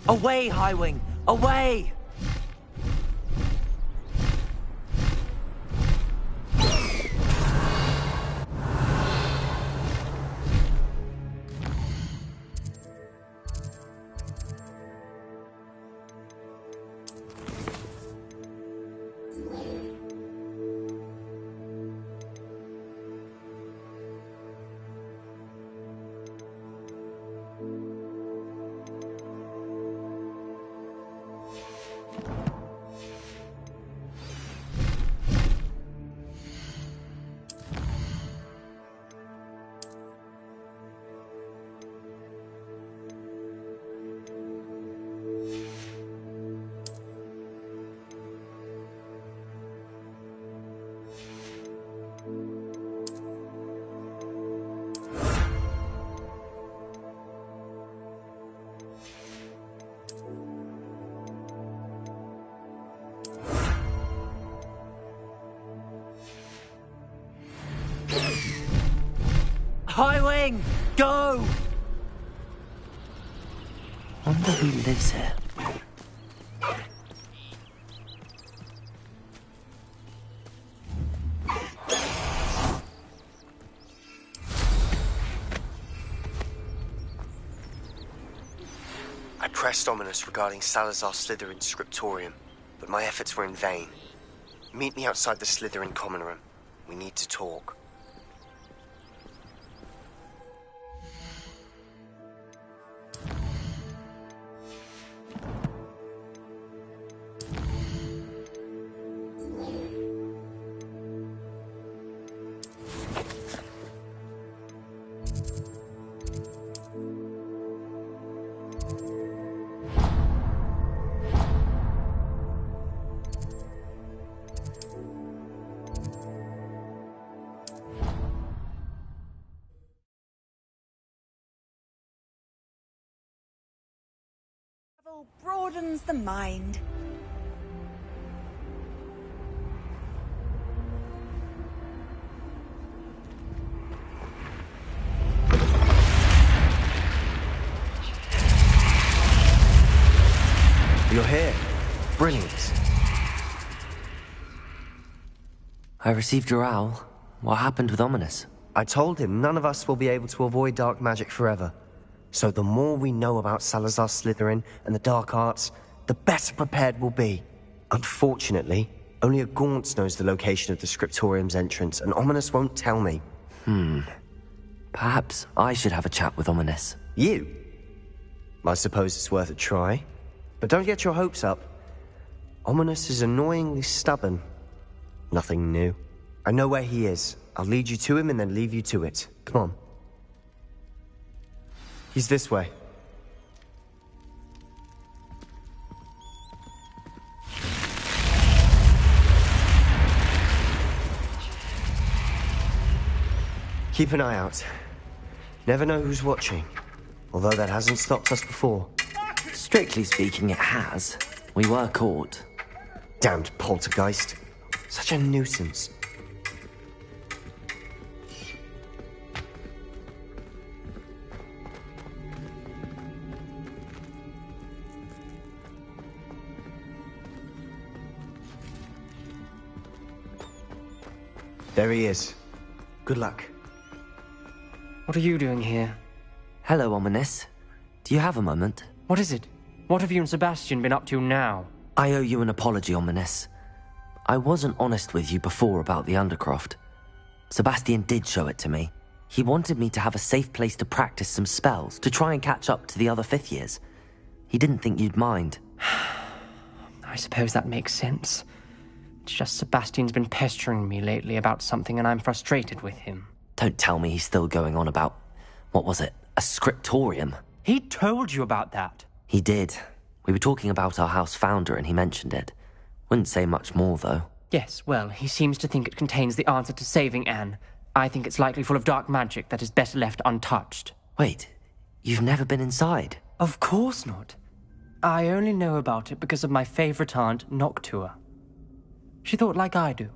Away, Highwing! Away! Highwing! Go! Wonder who lives here. pressed Ominous regarding Salazar Slytherin's scriptorium, but my efforts were in vain. Meet me outside the Slytherin common room. We need to talk. Broadens the mind. You're here. Brilliant. I received your owl. What happened with Ominous? I told him none of us will be able to avoid dark magic forever. So the more we know about Salazar Slytherin and the dark arts, the better prepared we'll be. Unfortunately, only a Gaunt knows the location of the scriptorium's entrance, and Ominous won't tell me. Perhaps I should have a chat with Ominous. You? I suppose it's worth a try. But don't get your hopes up. Ominous is annoyingly stubborn. Nothing new. I know where he is. I'll lead you to him and then leave you to it. Come on. He's this way. Keep an eye out. Never know who's watching. Although that hasn't stopped us before. Strictly speaking, it has. We were caught. Damned poltergeist. Such a nuisance. There he is. Good luck. What are you doing here? Hello, Ominous. Do you have a moment? What is it? What have you and Sebastian been up to now? I owe you an apology, Ominous. I wasn't honest with you before about the Undercroft. Sebastian did show it to me. He wanted me to have a safe place to practice some spells, to try and catch up to the other fifth years. He didn't think you'd mind. I suppose that makes sense. It's just Sebastian's been pestering me lately about something and I'm frustrated with him. Don't tell me he's still going on about, what was it, a scriptorium? He told you about that? He did. We were talking about our house founder and he mentioned it. Wouldn't say much more, though. Yes, well, he seems to think it contains the answer to saving Anne. I think it's likely full of dark magic that is better left untouched. Wait, you've never been inside? Of course not. I only know about it because of my favorite aunt, Noctua. She thought like I do.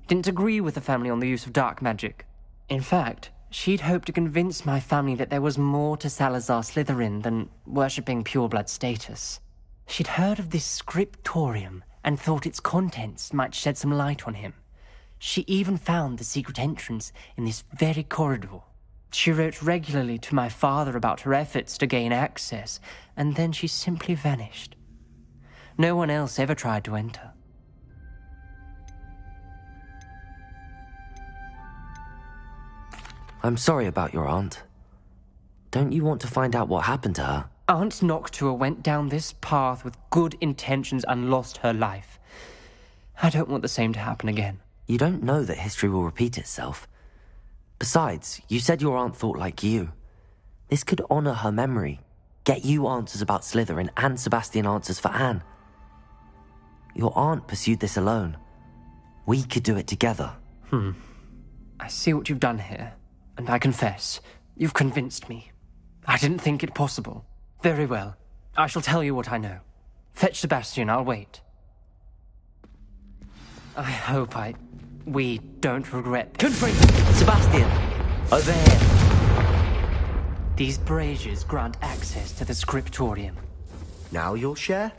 Didn't agree with the family on the use of dark magic. In fact, she'd hoped to convince my family that there was more to Salazar Slytherin than worshipping pureblood status. She'd heard of this scriptorium and thought its contents might shed some light on him. She even found the secret entrance in this very corridor. She wrote regularly to my father about her efforts to gain access, and then she simply vanished. No one else ever tried to enter. I'm sorry about your aunt. Don't you want to find out what happened to her? Aunt Noctua went down this path with good intentions and lost her life. I don't want the same to happen again. You don't know that history will repeat itself. Besides, you said your aunt thought like you. This could honor her memory, get you answers about Slytherin and Sebastian answers for Anne. Your aunt pursued this alone. We could do it together. I see what you've done here, and I confess, you've convinced me. I didn't think it possible. Very well. I shall tell you what I know. Fetch Sebastian, I'll wait. I hope we don't regret this. Sebastian! Over here! These braziers grant access to the scriptorium. Now you'll share?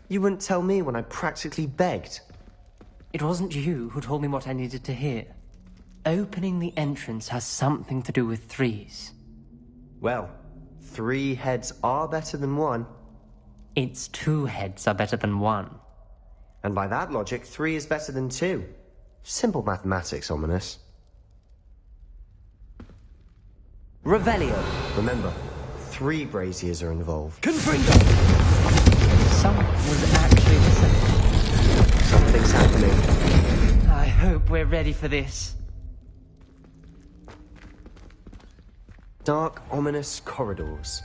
You wouldn't tell me when I practically begged. It wasn't you who told me what I needed to hear. Opening the entrance has something to do with threes. Well, 3 heads are better than 1. It's 2 heads are better than 1. And by that logic, 3 is better than 2. Simple mathematics, Ominous. Revelio. Remember, 3 braziers are involved. Confringo! Some was actually listening. Something's happening. I hope we're ready for this. Dark, ominous corridors.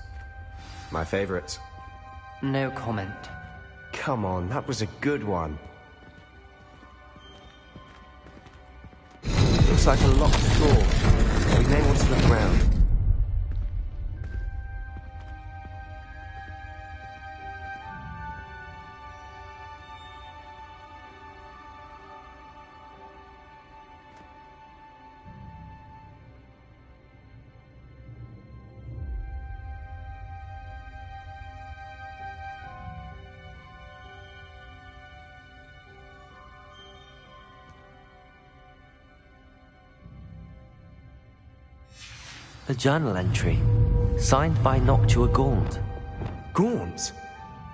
My favorite. No comment. Come on, that was a good one. Looks like a locked door. We may want to look around. A journal entry, signed by Noctua Gaunt. Gaunt?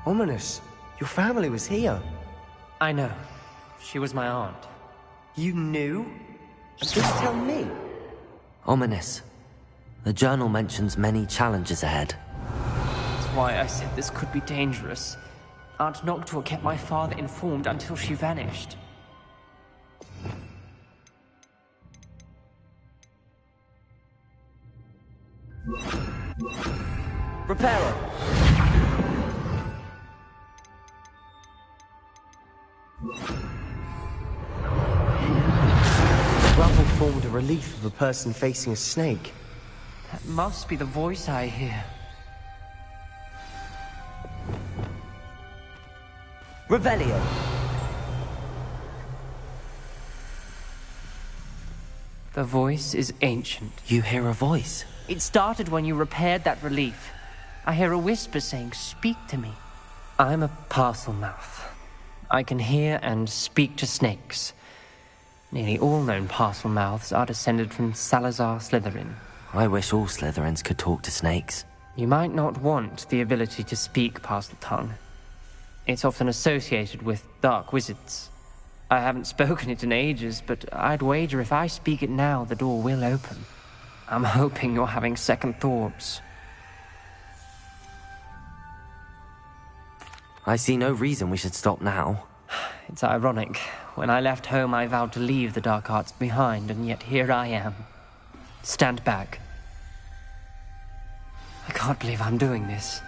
Ominous, your family was here. I know. She was my aunt. You knew? Just tell me. Ominous. The journal mentions many challenges ahead. That's why I said this could be dangerous. Aunt Noctua kept my father informed until she vanished. Reparo! The rubble formed a relief of a person facing a snake. That must be the voice I hear. Revelio! The voice is ancient. You hear a voice? It started when you repaired that relief. I hear a whisper saying, "Speak to me." I'm a parcel mouth. I can hear and speak to snakes. Nearly all known parcel mouths are descended from Salazar Slytherin. I wish all Slytherins could talk to snakes. You might not want the ability to speak parcel tongue. It's often associated with dark wizards. I haven't spoken it in ages, but I'd wager if I speak it now, the door will open. I'm hoping you're having second thoughts. I see no reason we should stop now. It's ironic. When I left home, I vowed to leave the dark arts behind, and yet here I am. Stand back. I can't believe I'm doing this.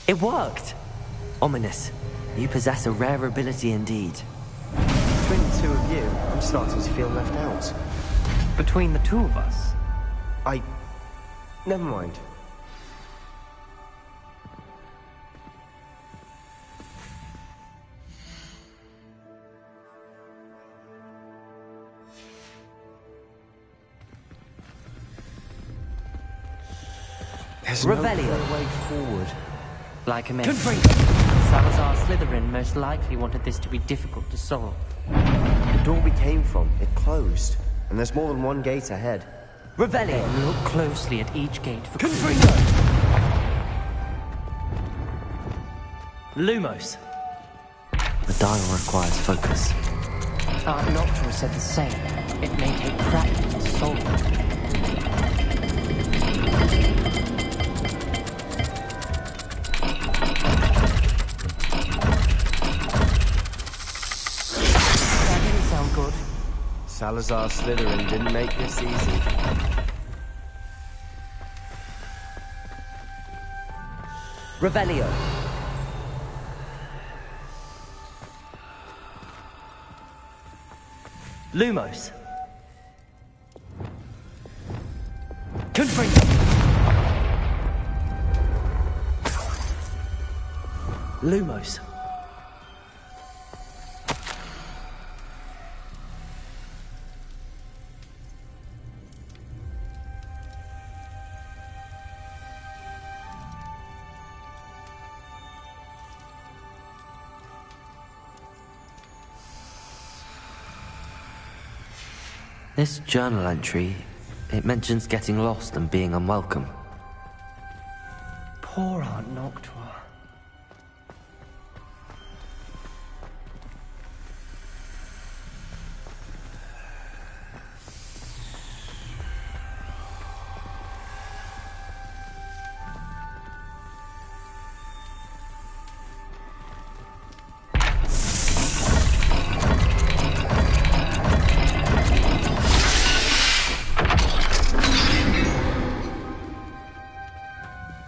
It worked! Ominous, you possess a rare ability indeed. Between the 2 of you, I'm starting to feel left out. Between the 2 of us? Never mind. There's no way forward. Like a man. Salazar Slytherin most likely wanted this to be difficult to solve. The door we came from, it closed. And there's more than one gate ahead. Revelio! Look closely at each gate for Confringo! Lumos! The dial requires focus. Aunt Noctua said the same. It may take practice to solve it. That didn't sound good. Salazar Slytherin didn't make this easy. Revelio! Lumos! Confringo! Lumos! This journal entry, it mentions getting lost and being unwelcome. Poor Aunt Noctua.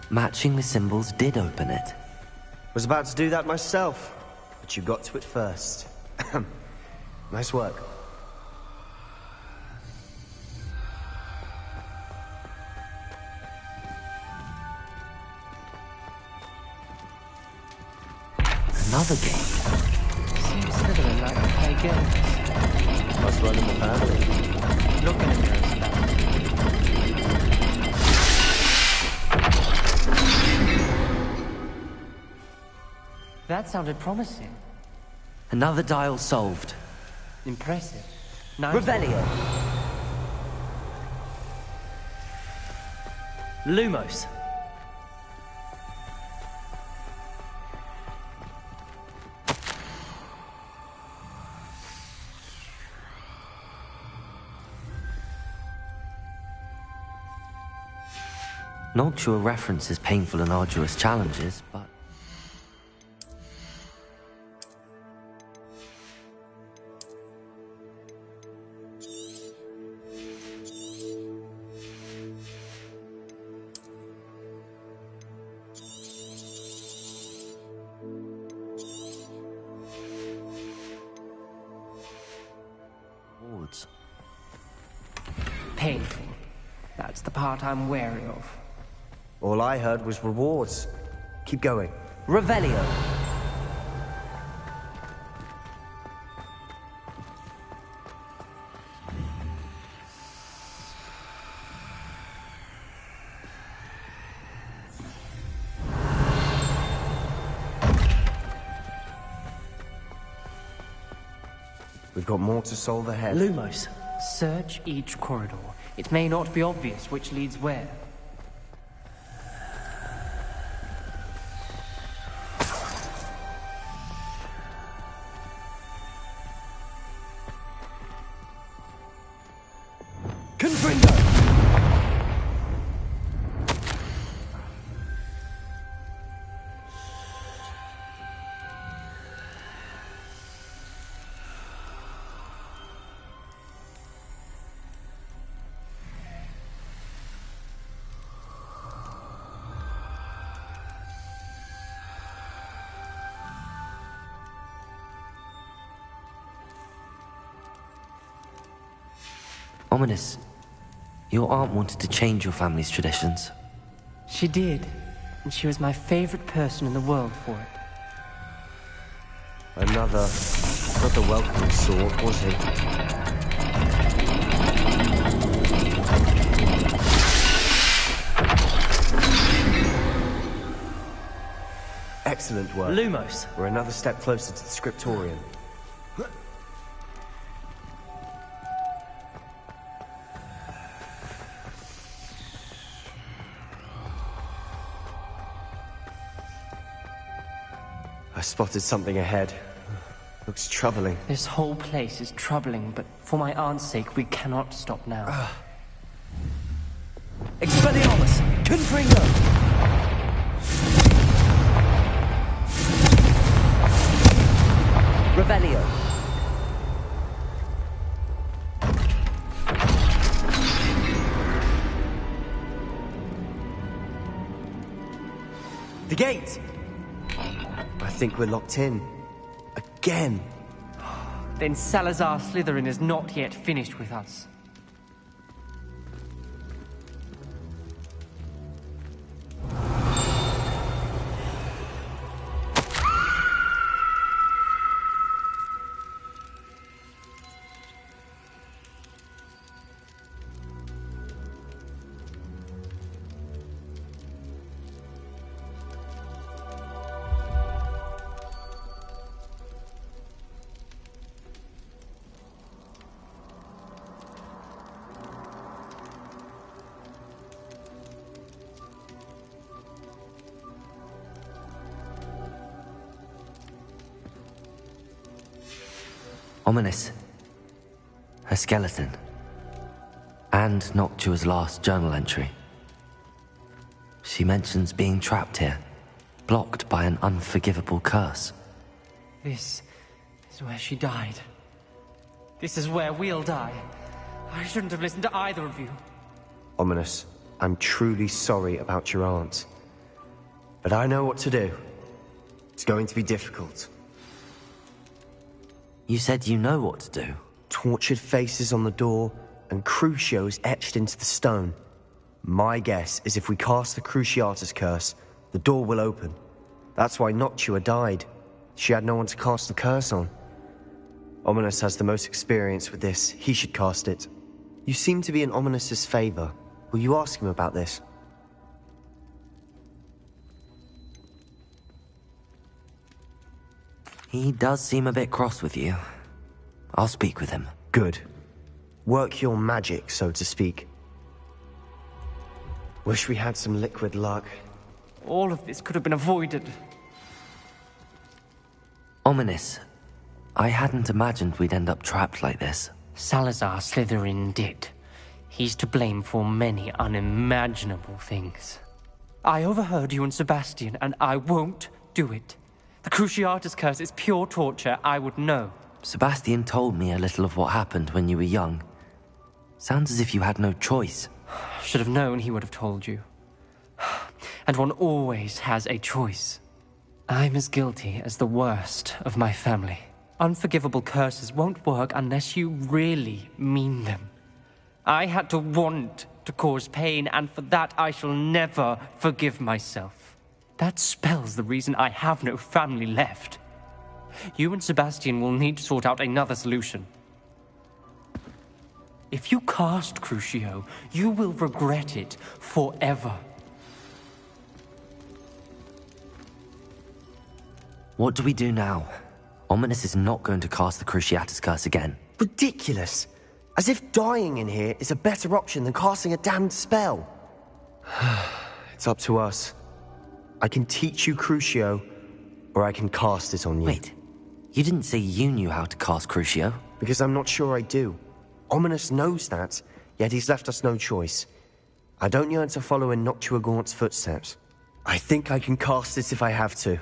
Matching the symbols did open it. Was about to do that myself, but you got to it first. Nice work. Another game. Seems Slytherin like to play games. Must run in the family. Not gonna embarrass that. That sounded promising. Another dial solved. Impressive. Nice. Revelio. Lumos. Noctua references painful and arduous challenges, but... rewards. Painful. That's the part I'm wary of. All I heard was rewards. Keep going. Revelio. We've got more to solve ahead. Lumos. Search each corridor. It may not be obvious which leads where. Ominous. Your aunt wanted to change your family's traditions. She did, and she was my favorite person in the world for it. Another... not the welcoming sort, was he? Excellent work. Lumos. We're another step closer to the scriptorium. I spotted something ahead. Looks troubling. This whole place is troubling, but for my aunt's sake, we cannot stop now. Expelliarmus. Confringo. Revelio. The gate! I think we're locked in. Again! Then Salazar Slytherin is not yet finished with us. Ominous. Her skeleton. And Noctua's last journal entry. She mentions being trapped here, blocked by an unforgivable curse. This is where she died. This is where we'll die. I shouldn't have listened to either of you. Ominous, I'm truly sorry about your aunt. But I know what to do. It's going to be difficult. You said you know what to do. Tortured faces on the door, and Crucios etched into the stone. My guess is if we cast the Cruciatus curse, the door will open. That's why Noctua died. She had no one to cast the curse on. Ominous has the most experience with this. He should cast it. You seem to be in Ominous's favor. Will you ask him about this? He does seem a bit cross with you. I'll speak with him. Good. Work your magic, so to speak. Wish we had some liquid luck. All of this could have been avoided. Ominous. I hadn't imagined we'd end up trapped like this. Salazar Slytherin did. He's to blame for many unimaginable things. I overheard you and Sebastian, and I won't do it. The Cruciatus curse is pure torture, I would know. Sebastian told me a little of what happened when you were young. Sounds as if you had no choice. Should have known he would have told you. And one always has a choice. I'm as guilty as the worst of my family. Unforgivable curses won't work unless you really mean them. I had to want to cause pain, and for that I shall never forgive myself. That spells the reason I have no family left. You and Sebastian will need to sort out another solution. If you cast Crucio, you will regret it forever. What do we do now? Ominous is not going to cast the Cruciatus curse again. Ridiculous! As if dying in here is a better option than casting a damned spell. It's up to us. I can teach you Crucio, or I can cast it on you. Wait, you didn't say you knew how to cast Crucio? Because I'm not sure I do. Ominous knows that, yet he's left us no choice. I don't yearn to follow in Noctua Gaunt's footsteps. I think I can cast it if I have to.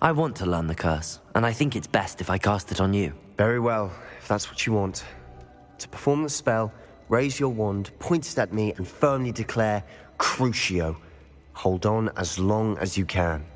I want to learn the curse, and I think it's best if I cast it on you. Very well, if that's what you want. To perform the spell, raise your wand, point it at me, and firmly declare, Crucio. Hold on as long as you can.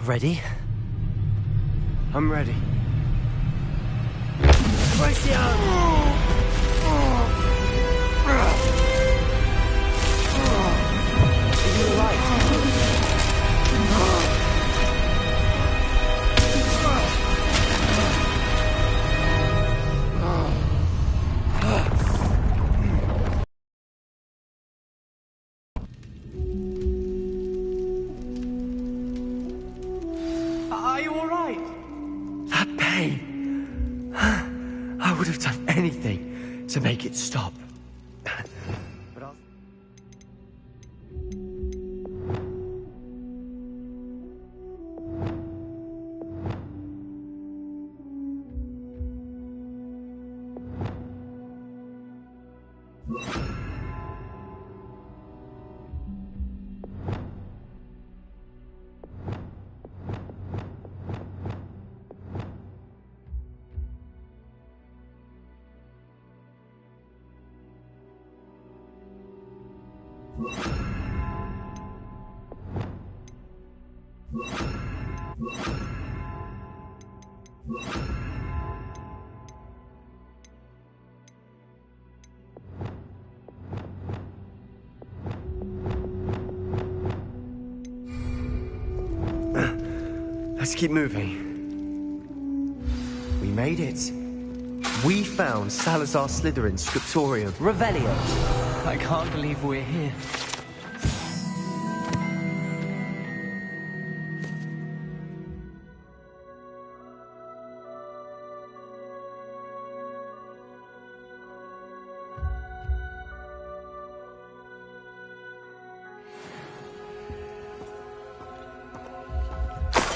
Ready? I'm ready. Are you all right? That pain. I would have done anything to make it stop. But I'll... Let's keep moving. We made it. We found Salazar Slytherin's scriptorium. Revelio. I can't believe we're here.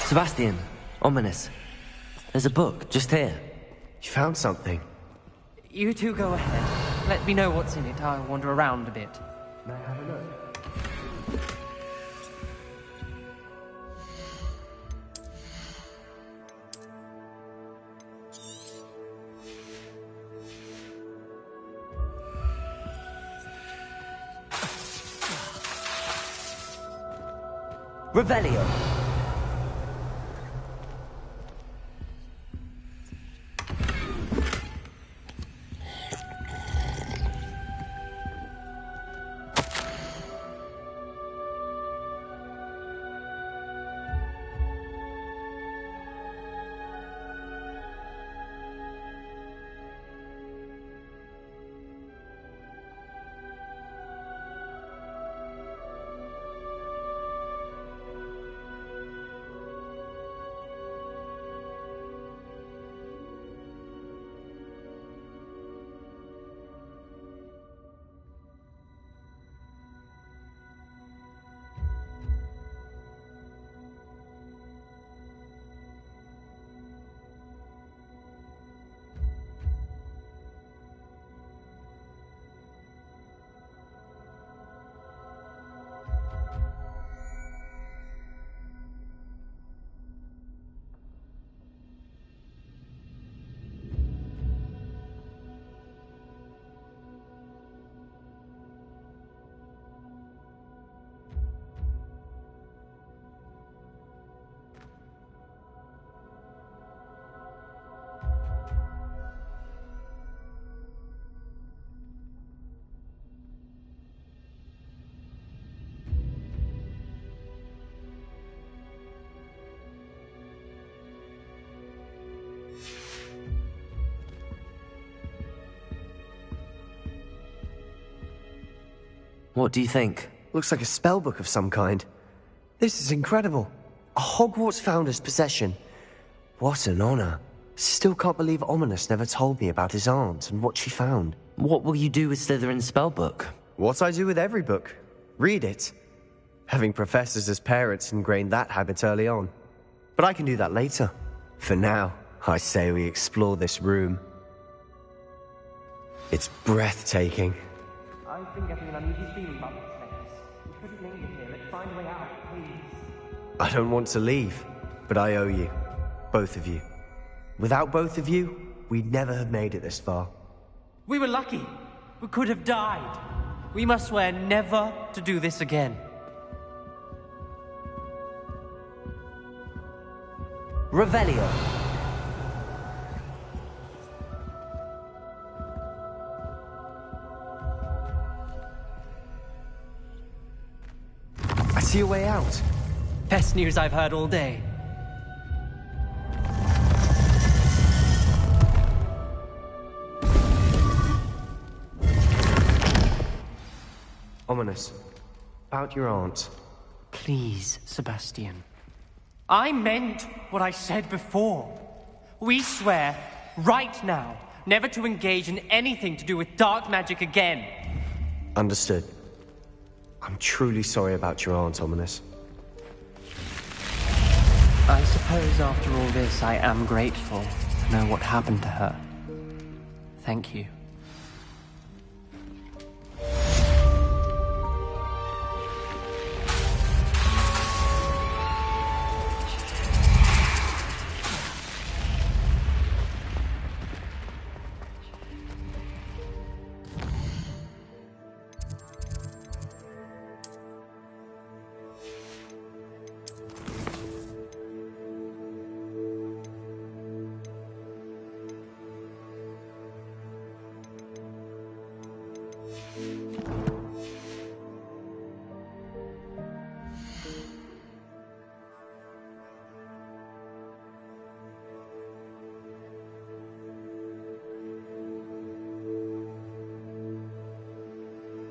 Sebastian, ominous. There's a book just here. You found something? You two go ahead. Let me know what's in it. I'll wander around a bit. May I have a look? Revelio. What do you think? Looks like a spellbook of some kind. This is incredible. A Hogwarts founder's possession. What an honor. Still can't believe Ominous never told me about his aunt and what she found. What will you do with Slytherin's spellbook? What I do with every book. Read it. Having professors as parents ingrained that habit early on. But I can do that later. For now, I say we explore this room. It's breathtaking. I've been getting an uneasy feeling about this place. We couldn't leave it here. Let's find a way out, please. I don't want to leave, but I owe you. Both of you. Without both of you, we'd never have made it this far. We were lucky. We could have died. We must swear never to do this again. Revelio. I see a way out. Best news I've heard all day. Ominous. About your aunt. Please, Sebastian. I meant what I said before. We swear, right now, never to engage in anything to do with dark magic again. Understood. I'm truly sorry about your aunt, Ominous. I suppose after all this, I am grateful to know what happened to her. Thank you.